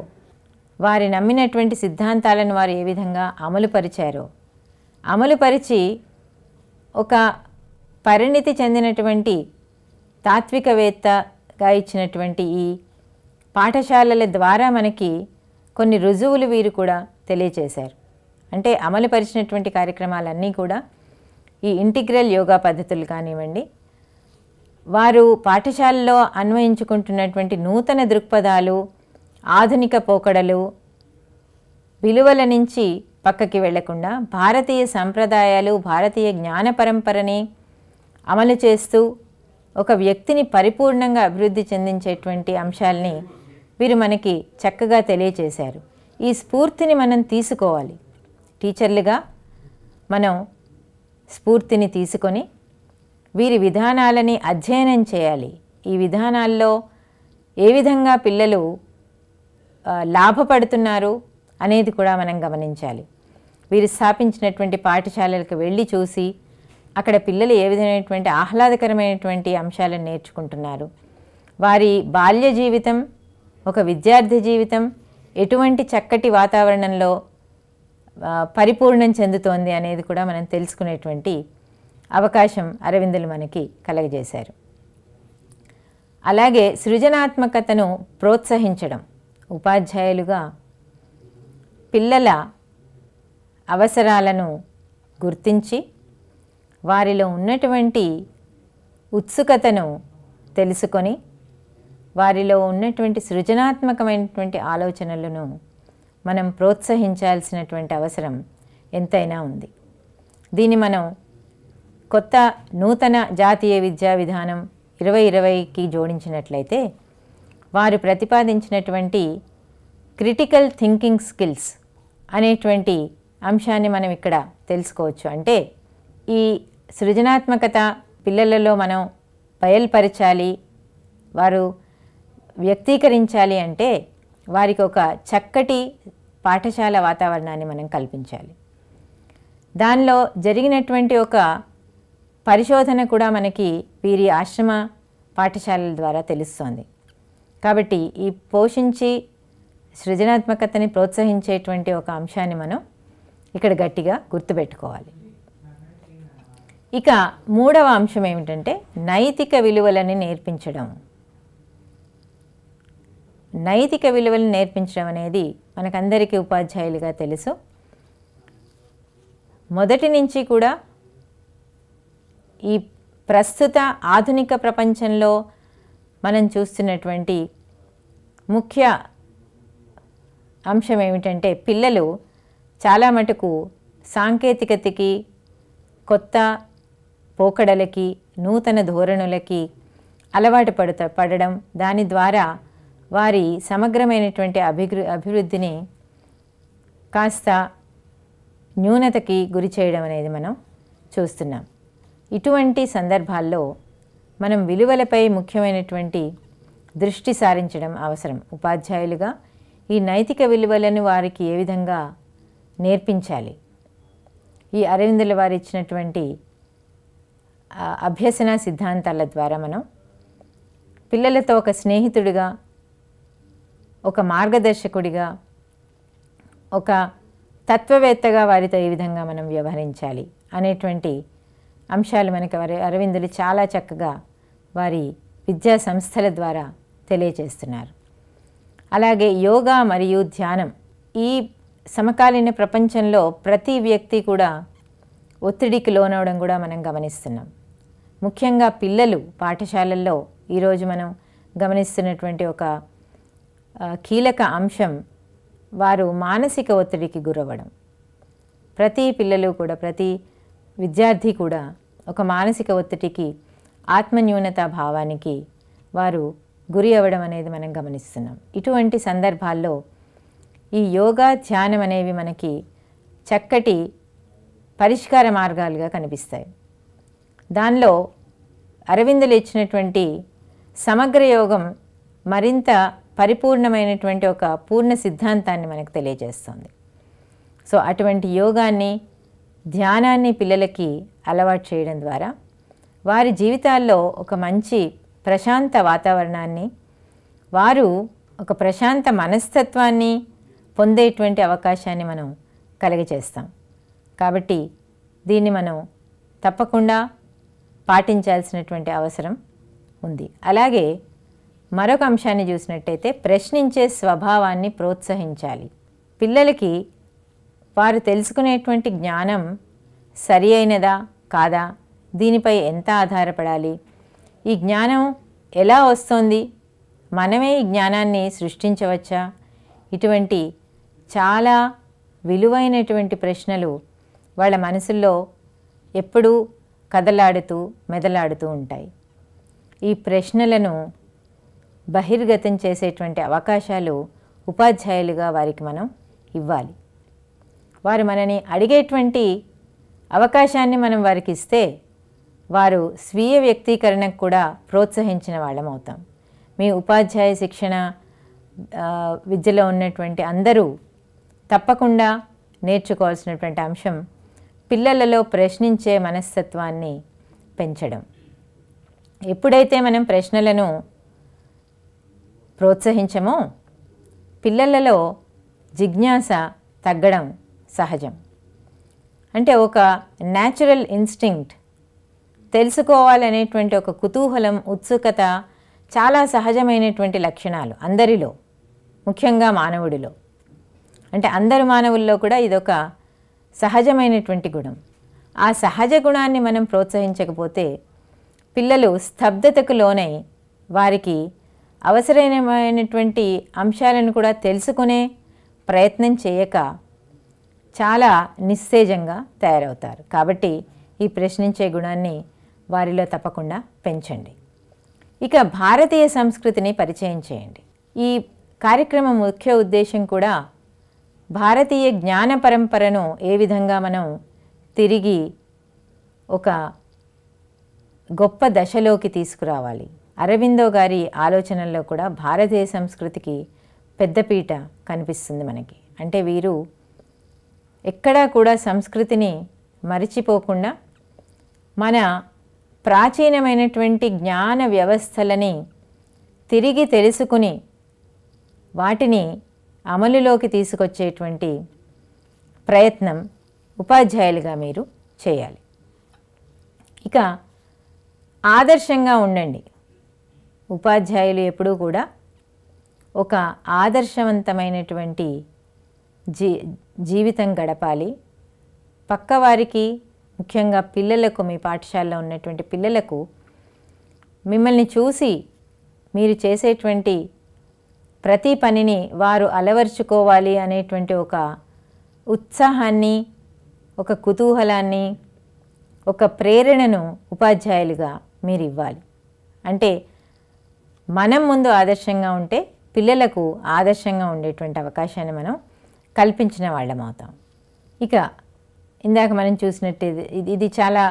వారి నమ్మినటువంటి సిద్ధాంతాలను వారు ఏ విధంగా అమలుపరిచారో, అమలుపరిచి ఒక పరిణితి చెందినటువంటి తాత్వికవేత్తగా ఇచ్చినటువంటి ఈ పాఠశాలల ద్వారా మనకి కొన్ని రుజువులు వీరు కూడా తెలియచేశారు. అంటే అమలుపరిచినటువంటి కార్యక్రమాలన్నీ కూడా ఈ ఇంటిగ్రల్ యోగా పద్ధతులు కానివ్వండి, వారు పాఠశాలలో అన్వయించుకుంటున్నటువంటి నూతన దృక్పథాలు, ఆధునిక పోకడలు, విలువల నుంచి పక్కకి వెళ్లకుండా భారతీయ సంప్రదాయాలు, భారతీయ జ్ఞాన పరంపరని అమలు చేస్తూ ఒక వ్యక్తిని పరిపూర్ణంగా అభివృద్ధి చెందించేటువంటి అంశాలని వీరు మనకి చక్కగా తెలియచేశారు. ఈ స్ఫూర్తిని మనం తీసుకోవాలి. టీచర్లుగా మనం స్ఫూర్తిని తీసుకొని వీరి విధానాలని అధ్యయనం చేయాలి. ఈ విధానాల్లో ఏ విధంగా పిల్లలు లాభపడుతున్నారు అనేది కూడా మనం గమనించాలి. వీరు స్థాపించినటువంటి పాఠశాలలకు వెళ్ళి చూసి అక్కడ పిల్లలు ఏ విధమైనటువంటి ఆహ్లాదకరమైనటువంటి అంశాలను నేర్చుకుంటున్నారు, వారి బాల్య జీవితం, ఒక విద్యార్థి జీవితం ఎటువంటి చక్కటి వాతావరణంలో పరిపూర్ణం చెందుతోంది అనేది కూడా మనం తెలుసుకునేటువంటి అవకాశం అరవిందులు మనకి కలగజేశారు. అలాగే సృజనాత్మకతను ప్రోత్సహించడం, ఉపాధ్యాయులుగా పిల్లల అవసరాలను గుర్తించి వారిలో ఉన్నటువంటి ఉత్సుకతను తెలుసుకొని వారిలో ఉన్నటువంటి సృజనాత్మకమైనటువంటి ఆలోచనలను మనం ప్రోత్సహించాల్సినటువంటి అవసరం ఎంతైనా ఉంది. దీన్ని మనం కొత్త నూతన జాతీయ విద్యా విధానం 2020కి జోడించినట్లయితే వారు ప్రతిపాదించినటువంటి క్రిటికల్ థింకింగ్ స్కిల్స్ అనేటువంటి అంశాన్ని మనం ఇక్కడ తెలుసుకోవచ్చు. అంటే ఈ సృజనాత్మకత పిల్లలలో మనం బయలుపరచాలి, వారు వ్యక్తీకరించాలి అంటే వారికి ఒక చక్కటి పాఠశాల వాతావరణాన్ని మనం కల్పించాలి. దానిలో జరిగినటువంటి ఒక పరిశోధన కూడా మనకి వీరి ఆశ్రమ పాఠశాలల ద్వారా తెలుస్తోంది. కాబట్టి ఈ పోషించి సృజనాత్మకతని ప్రోత్సహించేటువంటి ఒక అంశాన్ని మనం ఇక్కడ గట్టిగా గుర్తుపెట్టుకోవాలి. ఇక మూడవ అంశం ఏమిటంటే నైతిక విలువలని నేర్పించడం. నైతిక విలువలను నేర్పించడం అనేది మనకందరికీ ఉపాధ్యాయులుగా తెలుసు. మొదటి నుంచి కూడా ఈ ప్రస్తుత ఆధునిక ప్రపంచంలో మనం చూస్తున్నటువంటి ముఖ్య అంశం ఏమిటంటే పిల్లలు చాలా మటుకు సాంకేతికతకి, కొత్త పోకడలకి, నూతన ధోరణులకి అలవాటు పడడం, దాని ద్వారా వారి సమగ్రమైనటువంటి అభివృద్ధిని కాస్త న్యూనతకి గురి చేయడం అనేది మనం చూస్తున్నాం. ఇటువంటి సందర్భాల్లో మనం విలువలపై ముఖ్యమైనటువంటి దృష్టి సారించడం అవసరం. ఉపాధ్యాయులుగా ఈ నైతిక విలువలను వారికి ఏ విధంగా నేర్పించాలి, ఈ అరవిందుల వారు ఇచ్చినటువంటి అభ్యసన సిద్ధాంతాల ద్వారా మనం పిల్లలతో ఒక స్నేహితుడిగా, ఒక మార్గదర్శకుడిగా, ఒక తత్వవేత్తగా వారితో ఏ విధంగా మనం వ్యవహరించాలి అనేటువంటి అంశాలు మనకి అరవిందులు చాలా చక్కగా వారి విద్యా సంస్థల ద్వారా తెలియచేస్తున్నారు. అలాగే యోగా మరియు ధ్యానం. ఈ సమకాలీన ప్రపంచంలో ప్రతి వ్యక్తి కూడా ఒత్తిడికి లోనవడం కూడా మనం గమనిస్తున్నాం. ముఖ్యంగా పిల్లలు పాఠశాలల్లో ఈరోజు మనం గమనిస్తున్నటువంటి ఒక కీలక అంశం వారు మానసిక ఒత్తిడికి గురవ్వడం. ప్రతి పిల్లలు కూడా, ప్రతి విద్యార్థి కూడా ఒక మానసిక ఒత్తిడికి, ఆత్మన్యూనత భావానికి వారు గురి అవ్వడం అనేది మనం గమనిస్తున్నాం. ఇటువంటి సందర్భాల్లో ఈ యోగా, ధ్యానం అనేవి మనకి చక్కటి పరిష్కార మార్గాలుగా కనిపిస్తాయి. దానిలో అరవిందులు ఇచ్చినటువంటి సమగ్ర యోగం మరింత పరిపూర్ణమైనటువంటి ఒక పూర్ణ సిద్ధాంతాన్ని మనకు తెలియజేస్తుంది. సో అటువంటి యోగాన్ని, ధ్యానాన్ని పిల్లలకి అలవాటు చేయడం ద్వారా వారి జీవితాల్లో ఒక మంచి ప్రశాంత వాతావరణాన్ని, వారు ఒక ప్రశాంత మనస్తత్వాన్ని పొందేటువంటి అవకాశాన్ని మనం కలుగజేస్తాం. కాబట్టి దీన్ని మనం తప్పకుండా పాటించాల్సినటువంటి అవసరం ఉంది. అలాగే మరొక అంశాన్ని చూసినట్టయితే ప్రశ్నించే స్వభావాన్ని ప్రోత్సహించాలి. పిల్లలకి వారు తెలుసుకునేటువంటి జ్ఞానం సరి అయినదా కాదా, దీనిపై ఎంత ఆధారపడాలి, ఈ జ్ఞానం ఎలా వస్తుంది, మనమే ఈ జ్ఞానాన్ని సృష్టించవచ్చా, ఇటువంటి చాలా విలువైనటువంటి ప్రశ్నలు వాళ్ళ మనసుల్లో ఎప్పుడూ కదలాడుతూ మెదలాడుతూ ఉంటాయి. ఈ ప్రశ్నలను బహిర్గతం చేసేటువంటి అవకాశాలు ఉపాధ్యాయులుగా వారికి మనం ఇవ్వాలి. వారు మనని అడిగేటువంటి అవకాశాన్ని మనం వారికి ఇస్తే వారు స్వీయ వ్యక్తీకరణకు కూడా ప్రోత్సహించిన వాళ్ళం అవుతాం. మీ ఉపాధ్యాయ శిక్షణ విద్యలో ఉన్నటువంటి అందరూ తప్పకుండా నేర్చుకోవాల్సినటువంటి అంశం పిల్లలలో ప్రశ్నించే మనస్తత్వాన్ని పెంచడం. ఎప్పుడైతే మనం ప్రశ్నలను ప్రోత్సహించమో పిల్లలలో జిజ్ఞాస తగ్గడం సహజం. అంటే ఒక న్యాచురల్ ఇన్స్టింక్ట్, తెలుసుకోవాలనేటువంటి ఒక కుతూహలం, ఉత్సుకత చాలా సహజమైనటువంటి లక్షణాలు అందరిలో, ముఖ్యంగా మానవుడిలో. అంటే అందరు మానవుల్లో కూడా ఇదొక సహజమైనటువంటి గుణం. ఆ సహజ గుణాన్ని మనం ప్రోత్సహించకపోతే పిల్లలు స్తబ్దతకు లోనై వారికి అవసరమైనటువంటి అంశాలను కూడా తెలుసుకునే ప్రయత్నం చేయక చాలా నిస్తేజంగా తయారవుతారు. కాబట్టి ఈ ప్రశ్నించే గుణాన్ని వారిలో తప్పకుండా పెంచండి. ఇక భారతీయ సంస్కృతిని పరిచయం చేయండి. ఈ కార్యక్రమం ముఖ్య ఉద్దేశం కూడా భారతీయ జ్ఞాన పరంపరను ఏ విధంగా మనం తిరిగి ఒక గొప్ప దశలోకి తీసుకురావాలి. అరవిందో గారి ఆలోచనల్లో కూడా భారతీయ సంస్కృతికి పెద్దపీట కనిపిస్తుంది మనకి. అంటే వీరు ఎక్కడా కూడా సంస్కృతిని మరిచిపోకుండా మన ప్రాచీనమైనటువంటి జ్ఞాన వ్యవస్థలని తిరిగి తెలుసుకుని వాటిని అమలులోకి తీసుకొచ్చేటువంటి ప్రయత్నం ఉపాధ్యాయులుగా మీరు చేయాలి. ఇక ఆదర్శంగా ఉండండి. ఉపాధ్యాయులు ఎప్పుడూ కూడా ఒక ఆదర్శవంతమైనటువంటి జీవితం గడపాలి. పక్కవారికి, ముఖ్యంగా పిల్లలకు, మీ పాఠశాలలో ఉన్నటువంటి పిల్లలకు మిమ్మల్ని చూసి మీరు చేసేటువంటి ప్రతి పనిని వారు అలవర్చుకోవాలి అనేటువంటి ఒక ఉత్సాహాన్ని, ఒక కుతూహలాన్ని, ఒక ప్రేరణను ఉపాధ్యాయులుగా మీరు ఇవ్వాలి. అంటే మనం ముందు ఆదర్శంగా ఉంటే పిల్లలకు ఆదర్శంగా ఉండేటువంటి అవకాశాన్ని మనం కల్పించిన వాళ్ళం అవుతాం. ఇక ఇందాక మనం చూసినట్టు ఇది చాలా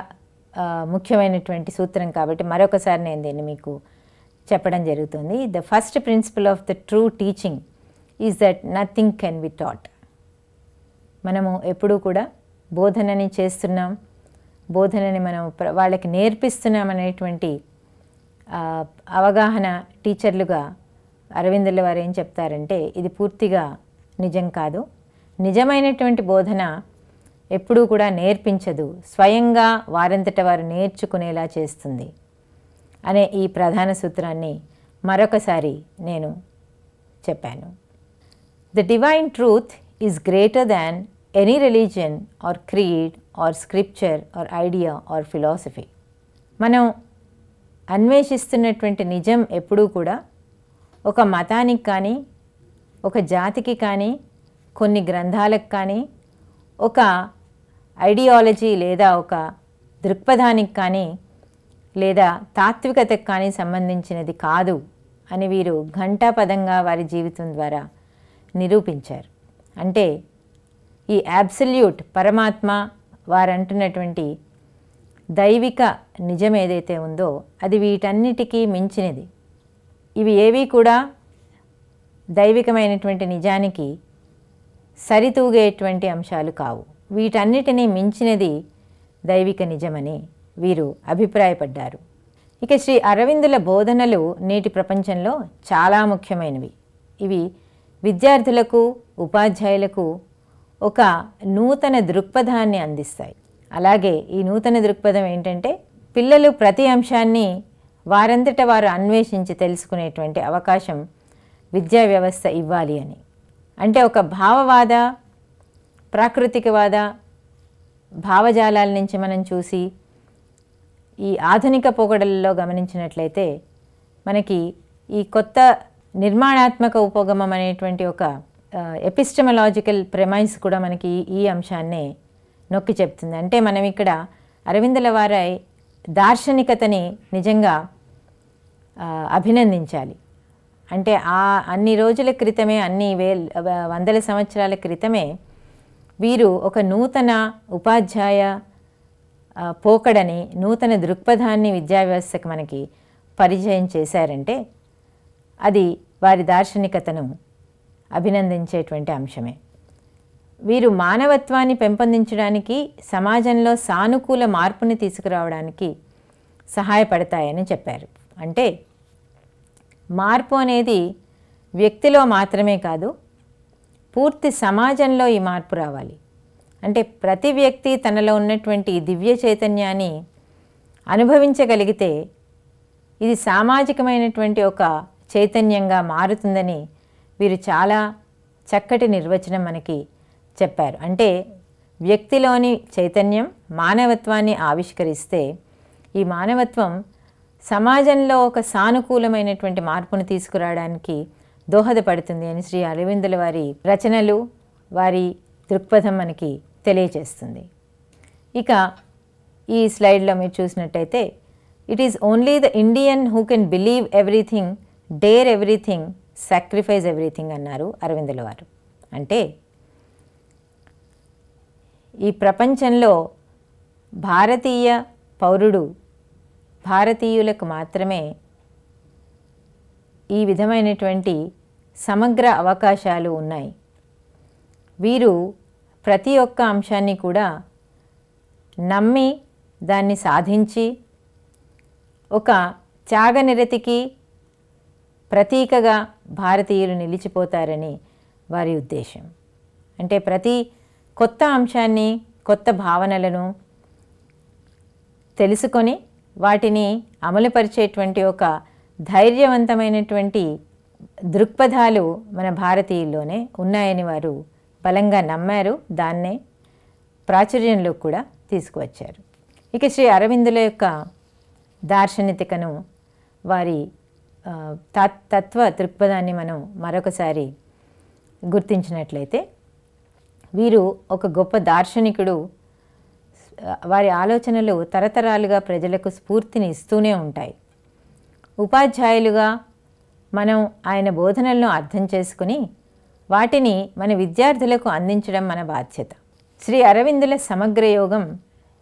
ముఖ్యమైనటువంటి సూత్రం కాబట్టి మరొకసారి నేను దీన్ని మీకు చెప్పడం జరుగుతుంది. The first principle of the true teaching is that nothing can be taught. మనము ఎప్పుడూ కూడా బోధనని చేస్తున్నాం, బోధనని మనం వాళ్ళకి నేర్పిస్తున్నాం అనేటువంటి అవగాహన టీచర్లుగా అరవిందుల వారు ఏం చెప్తారంటే ఇది పూర్తిగా నిజం కాదు. నిజమైనటువంటి బోధన ఎప్పుడూ కూడా నేర్పించదు, స్వయంగా వారంతట వారు నేర్చుకునేలా చేస్తుంది అనే ఈ ప్రధాన సూత్రాన్ని మరొకసారి నేను చెప్పాను. The divine truth is greater than any religion or creed or scripture or idea or philosophy. మనం అన్వేషిస్తున్నటువంటి నిజం ఎప్పుడూ కూడా ఒక మతానికి కానీ, ఒక జాతికి కానీ, కొన్ని గ్రంథాలకు కానీ, ఒక ఐడియాలజీ లేదా ఒక దృక్పథానికి కానీ, లేదా తాత్వికతకు కానీ సంబంధించినది కాదు అని వీరు ఘంటాపదంగా వారి జీవితం ద్వారా నిరూపించారు. అంటే ఈ అబ్సల్యూట్ పరమాత్మ వారంటున్నటువంటి దైవిక నిజం ఏదైతే ఉందో అది వీటన్నిటికీ మించినది. ఇవి ఏవి కూడా దైవికమైనటువంటి నిజానికి సరితూగేటువంటి అంశాలు కావు. వీటన్నిటినీ మించినది దైవిక నిజమని వీరు అభిప్రాయపడ్డారు. ఇక శ్రీ అరవిందుల బోధనలు నేటి ప్రపంచంలో చాలా ముఖ్యమైనవి. ఇవి విద్యార్థులకు, ఉపాధ్యాయులకు ఒక నూతన దృక్పథాన్ని అందిస్తాయి. అలాగే ఈ నూతన దృక్పథం ఏంటంటే పిల్లలు ప్రతి అంశాన్ని వారంతట వారు అన్వేషించి తెలుసుకునేటువంటి అవకాశం విద్యా వ్యవస్థ ఇవ్వాలి అని. అంటే ఒక భావవాద, ప్రాకృతికవాద భావజాలాల నుంచి మనం చూసి ఈ ఆధునిక పోకడలలో గమనించినట్లయితే మనకి ఈ కొత్త నిర్మాణాత్మక ఉపగమం అనేటువంటి ఒక ఎపిస్టమలాజికల్ ప్రెమైస్ కూడా మనకి ఈ అంశాన్నే నొక్కి చెప్తుంది. అంటే మనం ఇక్కడ అరవిందుల వారి దార్శనికతని నిజంగా అభినందించాలి. అంటే అన్ని రోజుల క్రితమే, వందల సంవత్సరాల క్రితమే వీరు ఒక నూతన ఉపాధ్యాయ పోకడని, నూతన దృక్పథాన్ని విద్యా వ్యవస్థకు మనకి పరిచయం చేశారంటే అది వారి దార్శనికతను అభినందించేటువంటి అంశమే. వీరు మానవత్వాన్ని పెంపొందించడానికి, సమాజంలో సానుకూల మార్పుని తీసుకురావడానికి సహాయపడతాయని చెప్పారు. అంటే మార్పు అనేది వ్యక్తిలో మాత్రమే కాదు, పూర్తి సమాజంలో ఈ మార్పు రావాలి. అంటే ప్రతి వ్యక్తి తనలో ఉన్నటువంటి దివ్య చైతన్యాన్ని అనుభవించగలిగితే ఇది సామాజికమైనటువంటి ఒక చైతన్యంగా మారుతుందని వీరు చాలా చక్కటి నిర్వచనం మనకి చెప్పారు. అంటే వ్యక్తిలోని చైతన్యం మానవత్వాన్ని ఆవిష్కరిస్తే ఈ మానవత్వం సమాజంలో ఒక సానుకూలమైనటువంటి మార్పును తీసుకురావడానికి దోహదపడుతుంది అని శ్రీ అరవిందుల వారి రచనలు, వారి దృక్పథం మనకి తెలియజేస్తుంది. ఇక ఈ స్లైడ్లో మీరు చూసినట్టయితే it is only the Indian who can believe everything, dare everything, sacrifice everything అన్నారు అరవిందుల వారు. అంటే ఈ ప్రపంచంలో భారతీయ పౌరుడు, భారతీయులకు మాత్రమే ఈ విధమైనటువంటి సమగ్ర అవకాశాలు ఉన్నాయి. వీరు ప్రతి ఒక్క అంశాన్ని కూడా నమ్మి దాన్ని సాధించి ఒక త్యాగనిరతికి ప్రతీకగా భారతీయులు నిలిచిపోతారని వారి ఉద్దేశం. అంటే ప్రతి కొత్త అంశాన్ని, కొత్త భావనలను తెలుసుకొని వాటిని అమలుపరిచేటువంటి ఒక ధైర్యవంతమైనటువంటి దృక్పథాలు మన భారతీయుల్లోనే ఉన్నాయని వారు బలంగా నమ్మారు. దాన్నే ప్రాచుర్యంలో కూడా తీసుకువచ్చారు. ఇక శ్రీ అరవిందుల యొక్క దార్శనికతను, వారి తత్వ దృక్పథాన్ని మనం మరొకసారి గుర్తించినట్లయితే వీరు ఒక గొప్ప దార్శనికుడు. వారి ఆలోచనలు తరతరాలుగా ప్రజలకు స్ఫూర్తిని ఇస్తూనే ఉంటాయి. ఉపాధ్యాయులుగా మనం ఆయన బోధనలను అర్థం చేసుకుని వాటిని మన విద్యార్థులకు అందించడం మన బాధ్యత. శ్రీ అరవిందుల సమగ్ర యోగం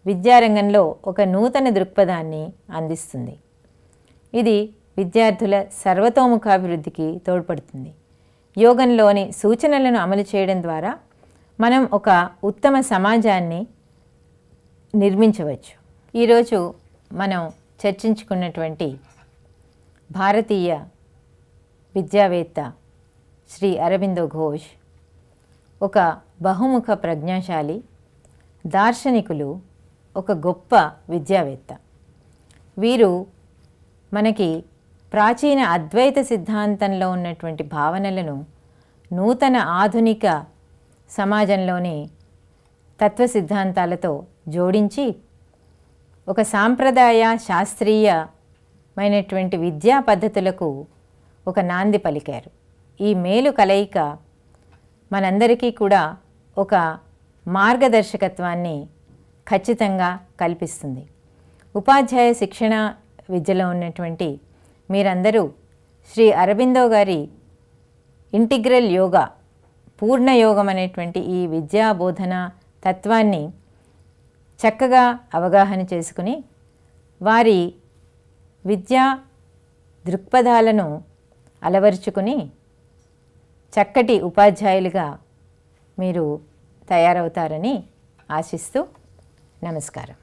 విద్యారంగంలో ఒక నూతన దృక్పథాన్ని అందిస్తుంది. ఇది విద్యార్థుల సర్వతోముఖాభివృద్ధికి తోడ్పడుతుంది. యోగంలోని సూచనలను అమలు చేయడం ద్వారా మనం ఒక ఉత్తమ సమాజాన్ని నిర్మించవచ్చు. ఈరోజు మనం చర్చించుకున్నటువంటి భారతీయ విద్యావేత్త శ్రీ అరబిందో ఘోష్ ఒక బహుముఖ ప్రజ్ఞాశాలి, దార్శనికులు, ఒక గొప్ప విద్యావేత్త. వీరు మనకి ప్రాచీన అద్వైత సిద్ధాంతంలో ఉన్నటువంటి భావనలను నూతన ఆధునిక సమాజంలోని తత్వ సిద్ధాంతాలతో జోడించి ఒక సాంప్రదాయ శాస్త్రీయమైనటువంటి విద్యా పద్ధతులకు ఒక నాంది పలికారు. ఈ మేలు కలయిక మనందరికీ కూడా ఒక మార్గదర్శకత్వాన్ని ఖచ్చితంగా కల్పిస్తుంది. ఉపాధ్యాయ శిక్షణ విద్యలో ఉన్నటువంటి మీరందరూ శ్రీ అరబిందో గారి ఇంటిగ్రల్ యోగా, పూర్ణ యోగం అనేటువంటి ఈ విద్యా బోధన తత్వాన్ని చక్కగా అవగాహన చేసుకుని వారి విద్యా దృక్పథాలను అలవరుచుకుని చక్కటి ఉపాధ్యాయులుగా మీరు తయారవుతారని ఆశిస్తూ నమస్కారం.